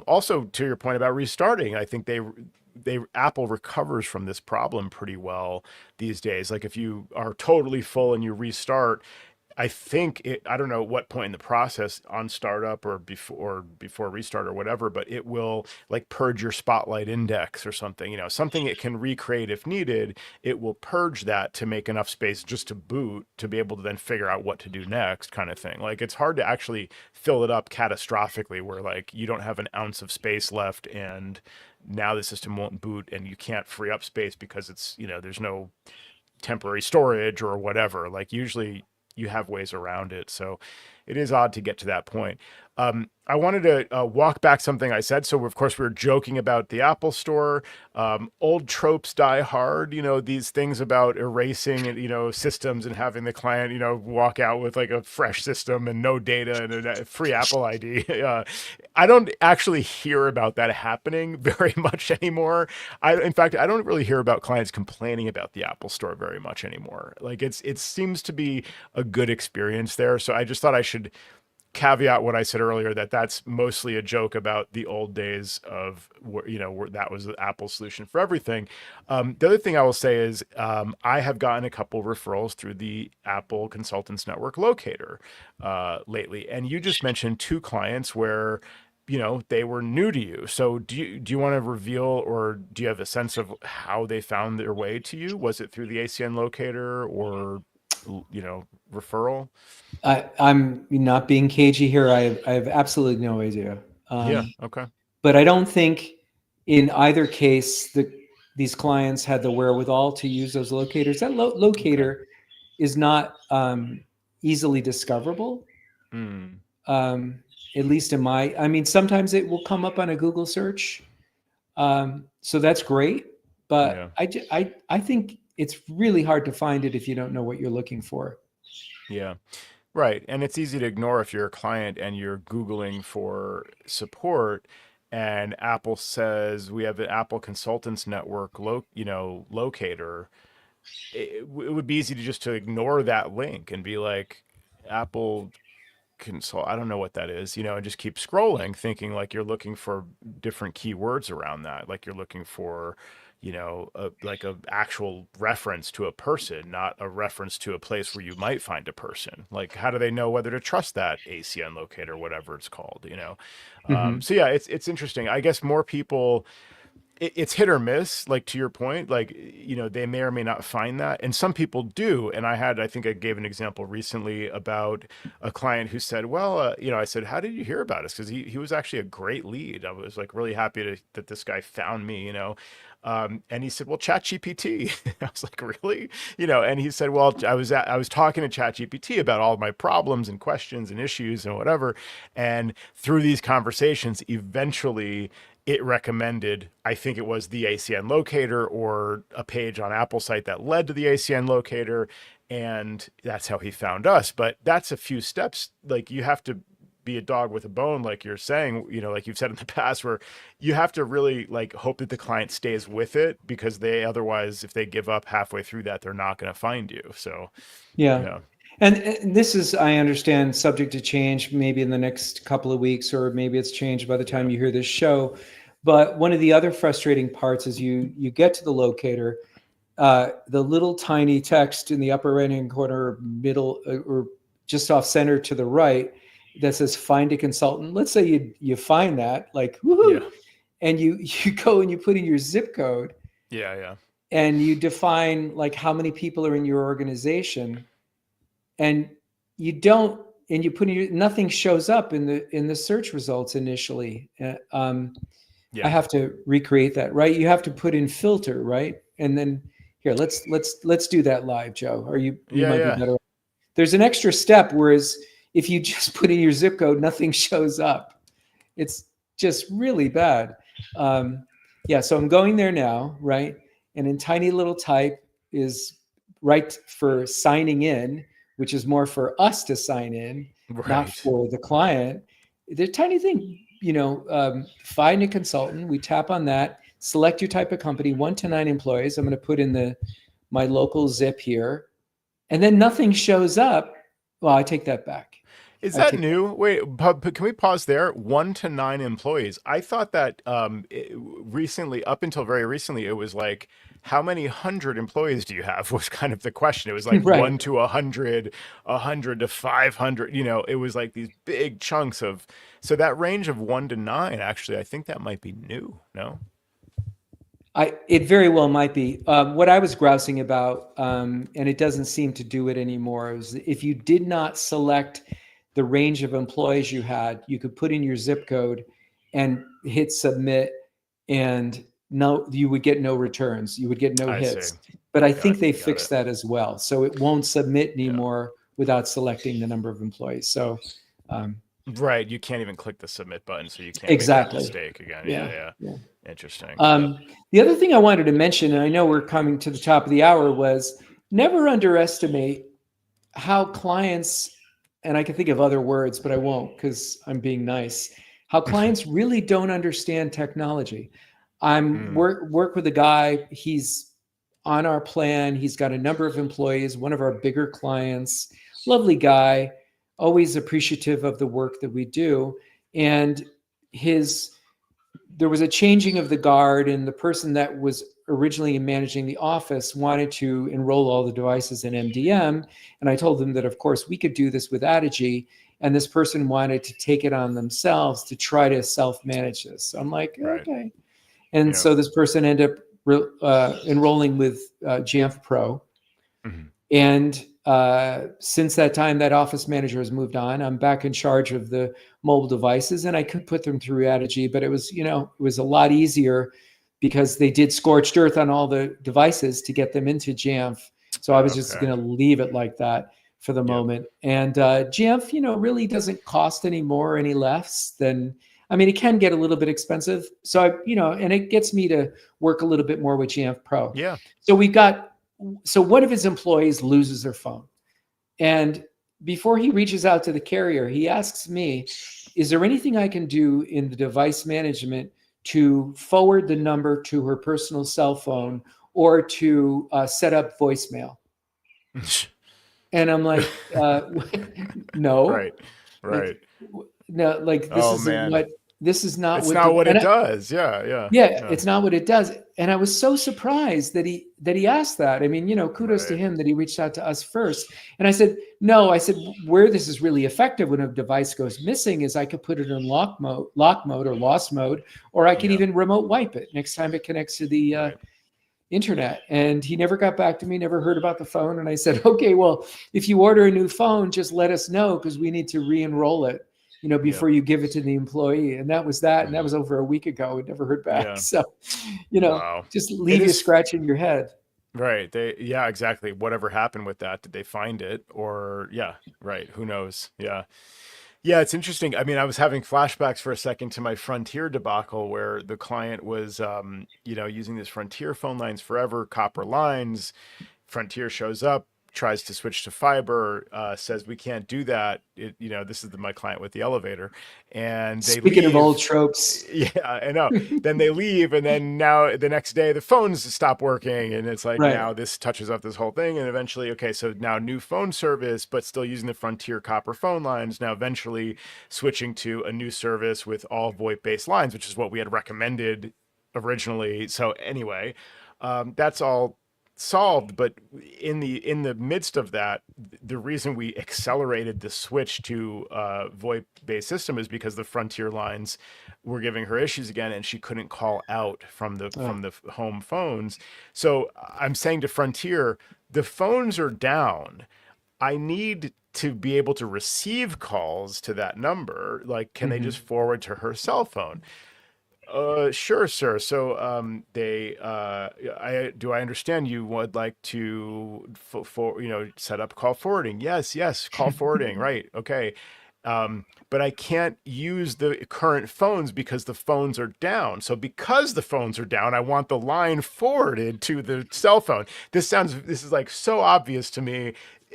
Also, to your point about restarting, I think they Apple recovers from this problem pretty well these days. Like if you are totally full and you restart, I think I don't know what point in the process on startup or before restart or whatever, but it will like purge your spotlight index or something, something it can recreate if needed. It will purge that to make enough space just to boot to be able to then figure out what to do next, kind of thing. Like it's hard to actually fill it up catastrophically where like you don't have an ounce of space left and now the system won't boot and you can't free up space because it's, there's no temporary storage or whatever. Like usually you have ways around it. So it is odd to get to that point. I wanted to walk back something I said. So of course we were joking about the Apple Store. Old tropes die hard. These things about erasing and systems and having the client walk out with like a fresh system and no data and a free Apple ID. I don't actually hear about that happening very much anymore. In fact, I don't really hear about clients complaining about the Apple Store very much anymore. Like it seems to be a good experience there. So I just thought I should caveat what I said earlier, that that's mostly a joke about the old days of where that was the Apple solution for everything. The other thing I will say is I have gotten a couple referrals through the Apple Consultants Network locator lately, and you just mentioned two clients where they were new to you. So do you want to reveal, or do you have a sense of how they found their way to you? Was it through the ACN locator or referral? I'm not being cagey here. I have absolutely no idea. Yeah. Okay. But I don't think in either case these clients had the wherewithal to use those locators. That Okay. locator is not easily discoverable. Mm, Um, at least I mean, sometimes it will come up on a Google search. So that's great. But yeah. I think it's really hard to find it if you don't know what you're looking for. Yeah. Right. And it's easy to ignore if you're a client and you're Googling for support and Apple says we have an Apple Consultants Network locator. It would be easy to just to ignore that link and be like, Apple consult, I don't know what that is, and just keep scrolling, thinking like you're looking for different keywords around that, like you're looking for, like a actual reference to a person, not a reference to a place where you might find a person. Like, how do they know whether to trust that ACN locator, whatever it's called? Mhm. So yeah, it's interesting. I guess more people, it's hit or miss, like to your point, like they may or may not find that, and some people do. And I think I gave an example recently about a client who said, well, I said, how did you hear about us? Because he was actually a great lead. I was like really happy that this guy found me. And he said, well, ChatGPT. I was like, really? And he said, well, I was talking to ChatGPT about all of my problems and questions and issues and whatever, and through these conversations eventually it recommended, I think it was the ACN locator or a page on Apple site that led to the ACN locator. And that's how he found us. But that's a few steps. Like, you have to be a dog with a bone, like you're saying, like you've said in the past, where you have to really like hope that the client stays with it, because otherwise, if they give up halfway through that, they're not going to find you. So, Yeah. yeah. And this is, I understand, subject to change maybe in the next couple of weeks, or maybe it's changed by the time Yeah. you hear this show. But one of the other frustrating parts is you get to the locator, the little tiny text in the upper right hand corner, middle, or just off center to the right, that says "Find a consultant." Let's say you find that, like, Yeah. woohoo, and you go and you put in your zip code Yeah. Yeah. and you define like how many people are in your organization, and you don't, and you put in your, nothing shows up in the search results initially. I Yeah. have to recreate that, right? You have to put in filter, right? And then here, let's do that live, Joe. Or you Yeah. might be Yeah. better. There's an extra step, whereas if you just put in your zip code, nothing shows up. It's just really bad. Yeah, so I'm going there now, right? And in tiny little type is right for signing in, which is more for us to sign in, not Right. for the client. The tiny thing, find a consultant. We tap on that, select your type of company, 1 to 9 employees. I'm going to put in my local zip here, and then nothing shows up. Well, I take that back. Is I that take that. new? Wait, can we pause there? 1 to 9 employees. I thought that recently, up until very recently, it was like, how many hundred employees do you have? Was kind of the question. It was like Right. 1 to 100, 100 to 500. It was like these big chunks of. So that range of 1 to 9, actually, I think that might be new. No. It very well might be. What I was grousing about, and it doesn't seem to do it anymore, is if you did not select the range of employees you had, you could put in your zip code and hit submit, and no, you would get no returns. You would get no I see. hits. But I Got think they got it. fixed that as well, so it won't submit Yeah. anymore without selecting the number of employees. So, Right. You can't even click the submit button, so you can't make that exactly. mistake again. Yeah. Yeah. Interesting. The other thing I wanted to mention, and I know we're coming to the top of the hour, was never underestimate how clients, and I can think of other words, but I won't because I'm being nice, how clients really don't understand technology. I'm work with a guy, he's on our plan, he's got a number of employees, one of our bigger clients, lovely guy, always appreciative of the work that we do. And there was a changing of the guard, and the person that was originally managing the office wanted to enroll all the devices in MDM. And I told them that, of course, we could do this with Adigy. And this person wanted to take it on themselves to try to self-manage this. So I'm like, Right. okay. And Yeah. so this person ended up enrolling with Jamf Pro. Mhm. And since that time, that office manager has moved on. I'm back in charge of the mobile devices, and I could put them through Adigy, but it was a lot easier because they did scorched earth on all the devices to get them into Jamf. So I was just Okay. going to leave it like that for the Yep. moment. And Jamf, really doesn't cost any more, any less than. I mean, it can get a little bit expensive. So and it gets me to work a little bit more with Jamf Pro. Yeah. So we've got so one of his employees loses their phone. And before he reaches out to the carrier, he asks me, is there anything I can do in the device management to forward the number to her personal cell phone or to set up voicemail? And I'm like, no, Right. like, Right. no, like Oh man. this is not It's what not the, what and it does. Yeah, yeah. yeah, Yeah. it's not what it does. And I was so surprised that he asked that. I mean, kudos to Right. him that he reached out to us first. And I said, no, I said, where this is really effective when a device goes missing is I could put it in lock mode or lost mode, or I could Yeah. even remote wipe it next time it connects to the Right. internet. And he never got back to me, never heard about the phone. And I said, okay, well, if you order a new phone, just let us know because we need to re-enroll it, Yep. before you give it to the employee. And that was that. And that was over a week ago. We never heard back. Yeah. So, Wow. just It leave you is scratching your head. right. Yeah, exactly. Whatever happened with that? Did they find it? Or yeah, right. Who knows? Yeah. Yeah, it's interesting. I mean, I was having flashbacks for a second to my Frontier debacle where the client was, using these Frontier phone lines forever, copper lines. Frontier shows up, tries to switch to fiber, says we can't do that. This is my client with the elevator, and they Speaking of old leave. tropes. Yeah, I know. Then they leave, and then now the next day the phones stop working, and it's like Right. now this touches up this whole thing, and eventually, okay, so now new phone service, but still using the Frontier copper phone lines. Now eventually switching to a new service with all VoIP-based lines, which is what we had recommended originally. So anyway, that's all solved, but in the midst of that, the reason we accelerated the switch to VoIP based system is because the Frontier lines were giving her issues again, and she couldn't call out from the Oh, home phones. So I'm saying to Frontier, the phones are down. I need to be able to receive calls to that number. Like, can they just mhm. forward to her cell phone? Sure, sir. So, I understand you would like to set up call forwarding. Yes, yes, call forwarding. Right. Okay. But I can't use the current phones because the phones are down. So because the phones are down, I want the line forwarded to the cell phone. This is like so obvious to me.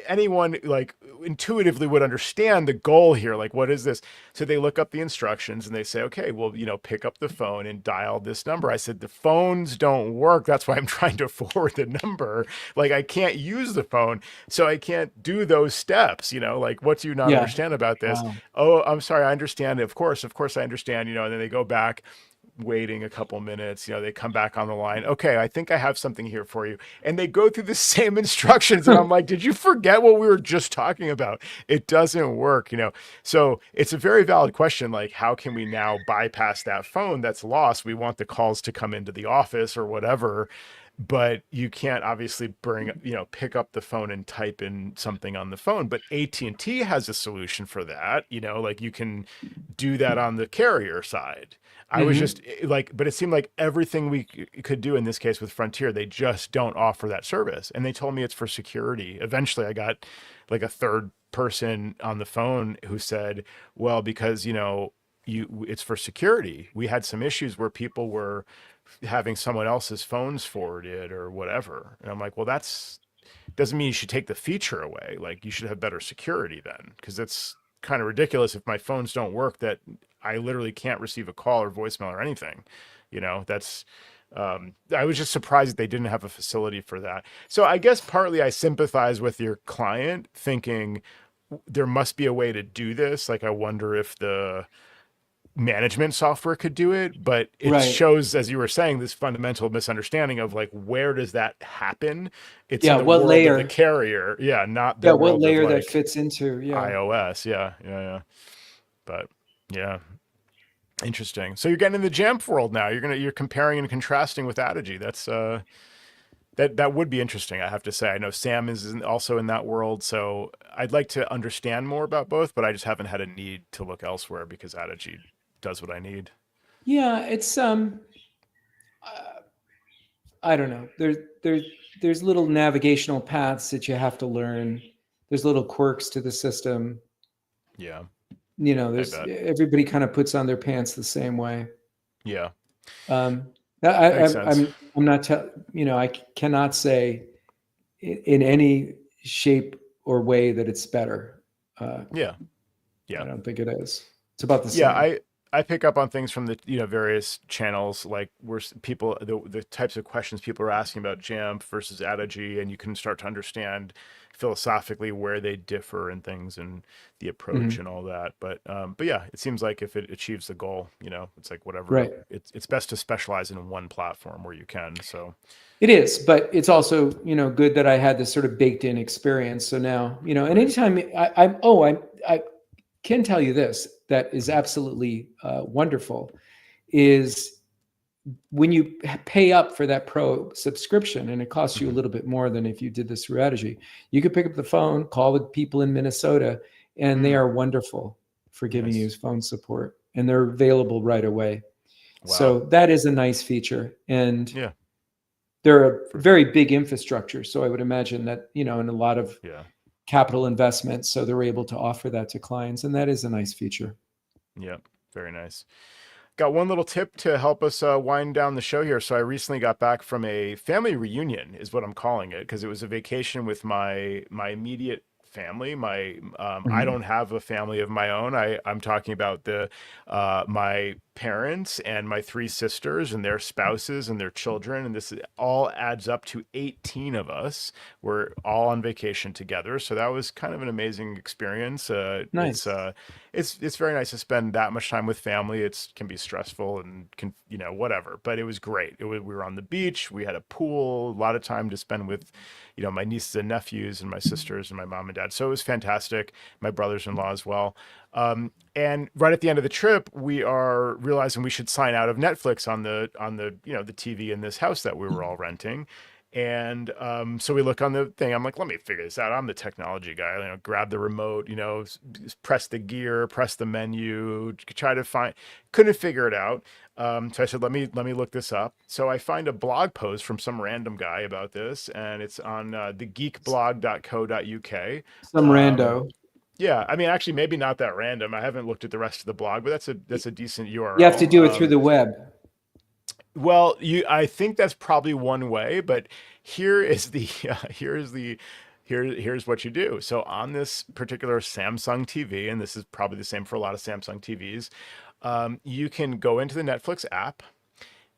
Anyone like intuitively would understand the goal here. Like, what is this? So they look up the instructions and they say, okay, well, pick up the phone and dial this number. I said, the phones don't work. That's why I'm trying to forward the number. Like, I can't use the phone, so I can't do those steps. Like, what do you not Yeah. understand about this? Wow. Oh, I'm sorry. I understand. Of course, I understand, and then they go back waiting a couple minutes, they come back on the line. Okay, I think I have something here for you. And they go through the same instructions. And I'm like, did you forget what we were just talking about? It doesn't work. So it's a very valid question. Like, how can we now bypass that phone that's lost? We want the calls to come into the office or whatever, but you can't obviously pick up the phone and type in something on the phone. But AT&T has a solution for that. Like, you can do that on the carrier side. I was Mhm. just like, but it seemed like everything we could do in this case with Frontier, they just don't offer that service. And they told me it's for security. Eventually I got like a third person on the phone who said, well, because, it's for security. We had some issues where people were having someone else's phones forwarded or whatever. And I'm like, well, that's doesn't mean you should take the feature away. Like, you should have better security then, because it's kind of ridiculous if my phones don't work that I literally can't receive a call or voicemail or anything. That's I was just surprised that they didn't have a facility for that. So I guess partly I sympathize with your client thinking there must be a way to do this. Like, I wonder if the management software could do it, but it Right. shows, as you were saying, this fundamental misunderstanding of like, where does that happen? It's in Yeah. the What world of the layer? carrier, yeah, not Yeah. the What world of layer that like fits into? Yeah. iOS. Yeah, yeah, yeah. But yeah, interesting. So you're getting in the Jamf world now. You're comparing and contrasting with Adigy. That's that would be interesting, I have to say. I know Sam is also in that world, so I'd like to understand more about both, but I just haven't had a need to look elsewhere because Adigy does what I need. Yeah. It's uh, I don't know. There's little navigational paths that you have to learn. There's little quirks to the system. Yeah, I There's bet. everybody kind of puts on their pants the same way. Yeah, Um, makes sense. I'm not, I cannot say in any shape or way that it's better. Uh, Yeah. I Yeah. don't think it is. It's about the Yeah, same. I pick up on things from the various channels, like where people the types of questions people are asking about Jamp versus Adage, and you can start to understand philosophically where they differ and things and the approach Mhm. and all that. But yeah, it seems like if it achieves the goal, it's like whatever. Right. It's best to specialize in one platform where you can. So It is, but it's also, good that I had this sort of baked in experience. So now, and right. anytime I can tell you this that is Mhm. absolutely wonderful is when you pay up for that pro subscription, and it costs you a Mhm. little bit more than if you did this strategy, you could pick up the phone, call the people in Minnesota, and they Mm, are wonderful for giving you nice. phone support, and they're available right away. Wow. So that is a nice feature. And Yeah. they're a For very big infrastructure. So I would imagine that, in a lot of yeah. capital investment. So they're able to offer that to clients. And that is a nice feature. Yeah. Very nice. Got one little tip to help us wind down the show here. So I recently got back from a family reunion, is what I'm calling it, because it was a vacation with my immediate family. I Mhm. don't have a family of my own. I'm talking about the my parents and my three sisters and their spouses and their children, and this all adds up to 18 of us. We're all on vacation together, so that was kind of an amazing experience. Nice. It's very nice to spend that much time with family. It can be stressful and can whatever, but it was great. We were on the beach. We had a pool. A lot of time to spend with my nieces and nephews and my sisters and my mom and dad. So it was fantastic. My brothers-in-law as well. And right at the end of the trip, we are realizing we should sign out of Netflix on the TV in this house that we were all renting. And so we look on the thing. I'm like, let me figure this out. I'm the technology guy. Grab the remote, press the gear, press the menu, try to find. Couldn't figure it out. So I said, let me look this up. So I find a blog post from some random guy about this, and it's on thegeekblog.co.uk. Some Um, rando. yeah, I mean, actually, maybe not that random. I haven't looked at the rest of the blog, but that's a decent You have to URL. do it through the web. Well, I think that's probably one way, but here is the here's what you do. So on this particular Samsung TV, and this is probably the same for a lot of Samsung TVs, you can go into the Netflix app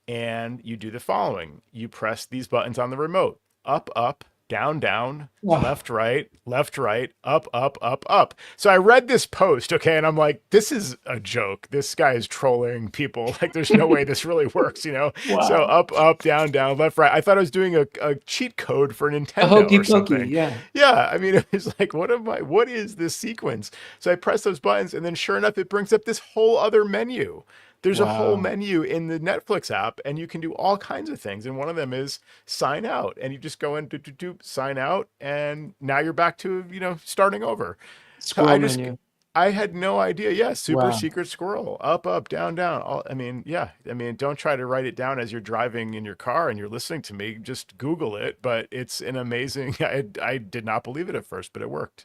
and you do the following. You press these buttons on the remote: up, up, down, down, Oh, left, right, up, up, up, up. So I read this post, okay, and I'm like, this is a joke. This guy is trolling people. Like, there's no way this really works. So wow. up, up, down, down, left, right. I thought I was doing a cheat code for A Nintendo hokey or pokey. something. Yeah. Yeah, I mean, it was like, what is this sequence? So I press those buttons, and then sure enough, it brings up this whole other menu. There's a whole Wow. menu in the Netflix app, and you can do all kinds of things. And one of them is sign out, and you just go in, sign out, and now you're back to starting over. So Squirrel menu. I had no idea. Yeah, super Wow. secret scroll, up, up, down, down. I mean, yeah. I mean, don't try to write it down as you're driving in your car and you're listening to me. Just Google it. But it's an amazing. I did not believe it at first, but it worked.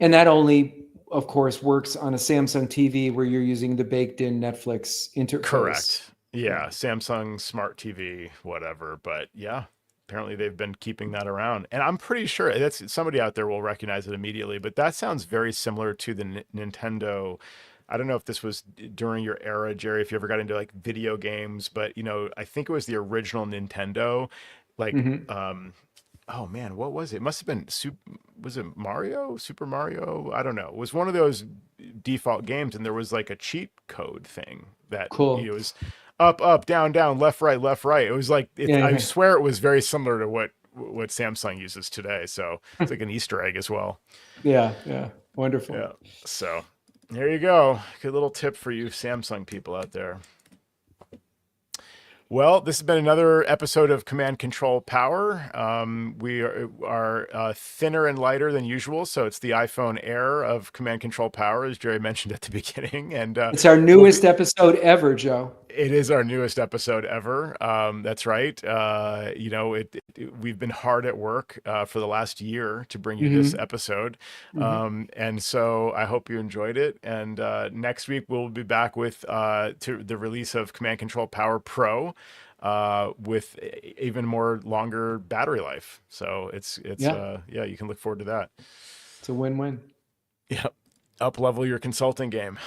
And that only, of course, works on a Samsung TV where you're using the baked in Netflix interface. Correct. Yeah. Yeah, Samsung Smart TV, whatever. But yeah, apparently they've been keeping that around, and I'm pretty sure that's somebody out there will recognize it immediately. But that sounds very similar to the Nintendo. I don't know if this was during your era, Jerry, if you ever got into like video games, but I think it was the original Nintendo, like Hmm. oh man, what was it? It must have been was it Mario? Super Mario? I don't know. It was one of those default games, and there was like a cheat code thing that Cool. was up, up, down, down, left, right, left, right. It was like I Yeah. swear it was very similar to what Samsung uses today. So it's like an Easter egg as well. Yeah. Yeah. Wonderful. Yeah. So there you go. Good little tip for you Samsung people out there. Well, this has been another episode of Command Control Power. We are thinner and lighter than usual, so it's the iPhone Air of Command Control Power, as Jerry mentioned at the beginning, and It's our we'll be. newest episode ever, Joe. It is our newest episode ever. That's right. We've been hard at work for the last year to bring you this Hmm. episode, Hmm. and so I hope you enjoyed it. And next week we'll be back with to the release of Command Control Power Pro. with even more longer battery life. So Yeah, yeah, you can look forward to that. it's a win-win. Yeah, up level your consulting game.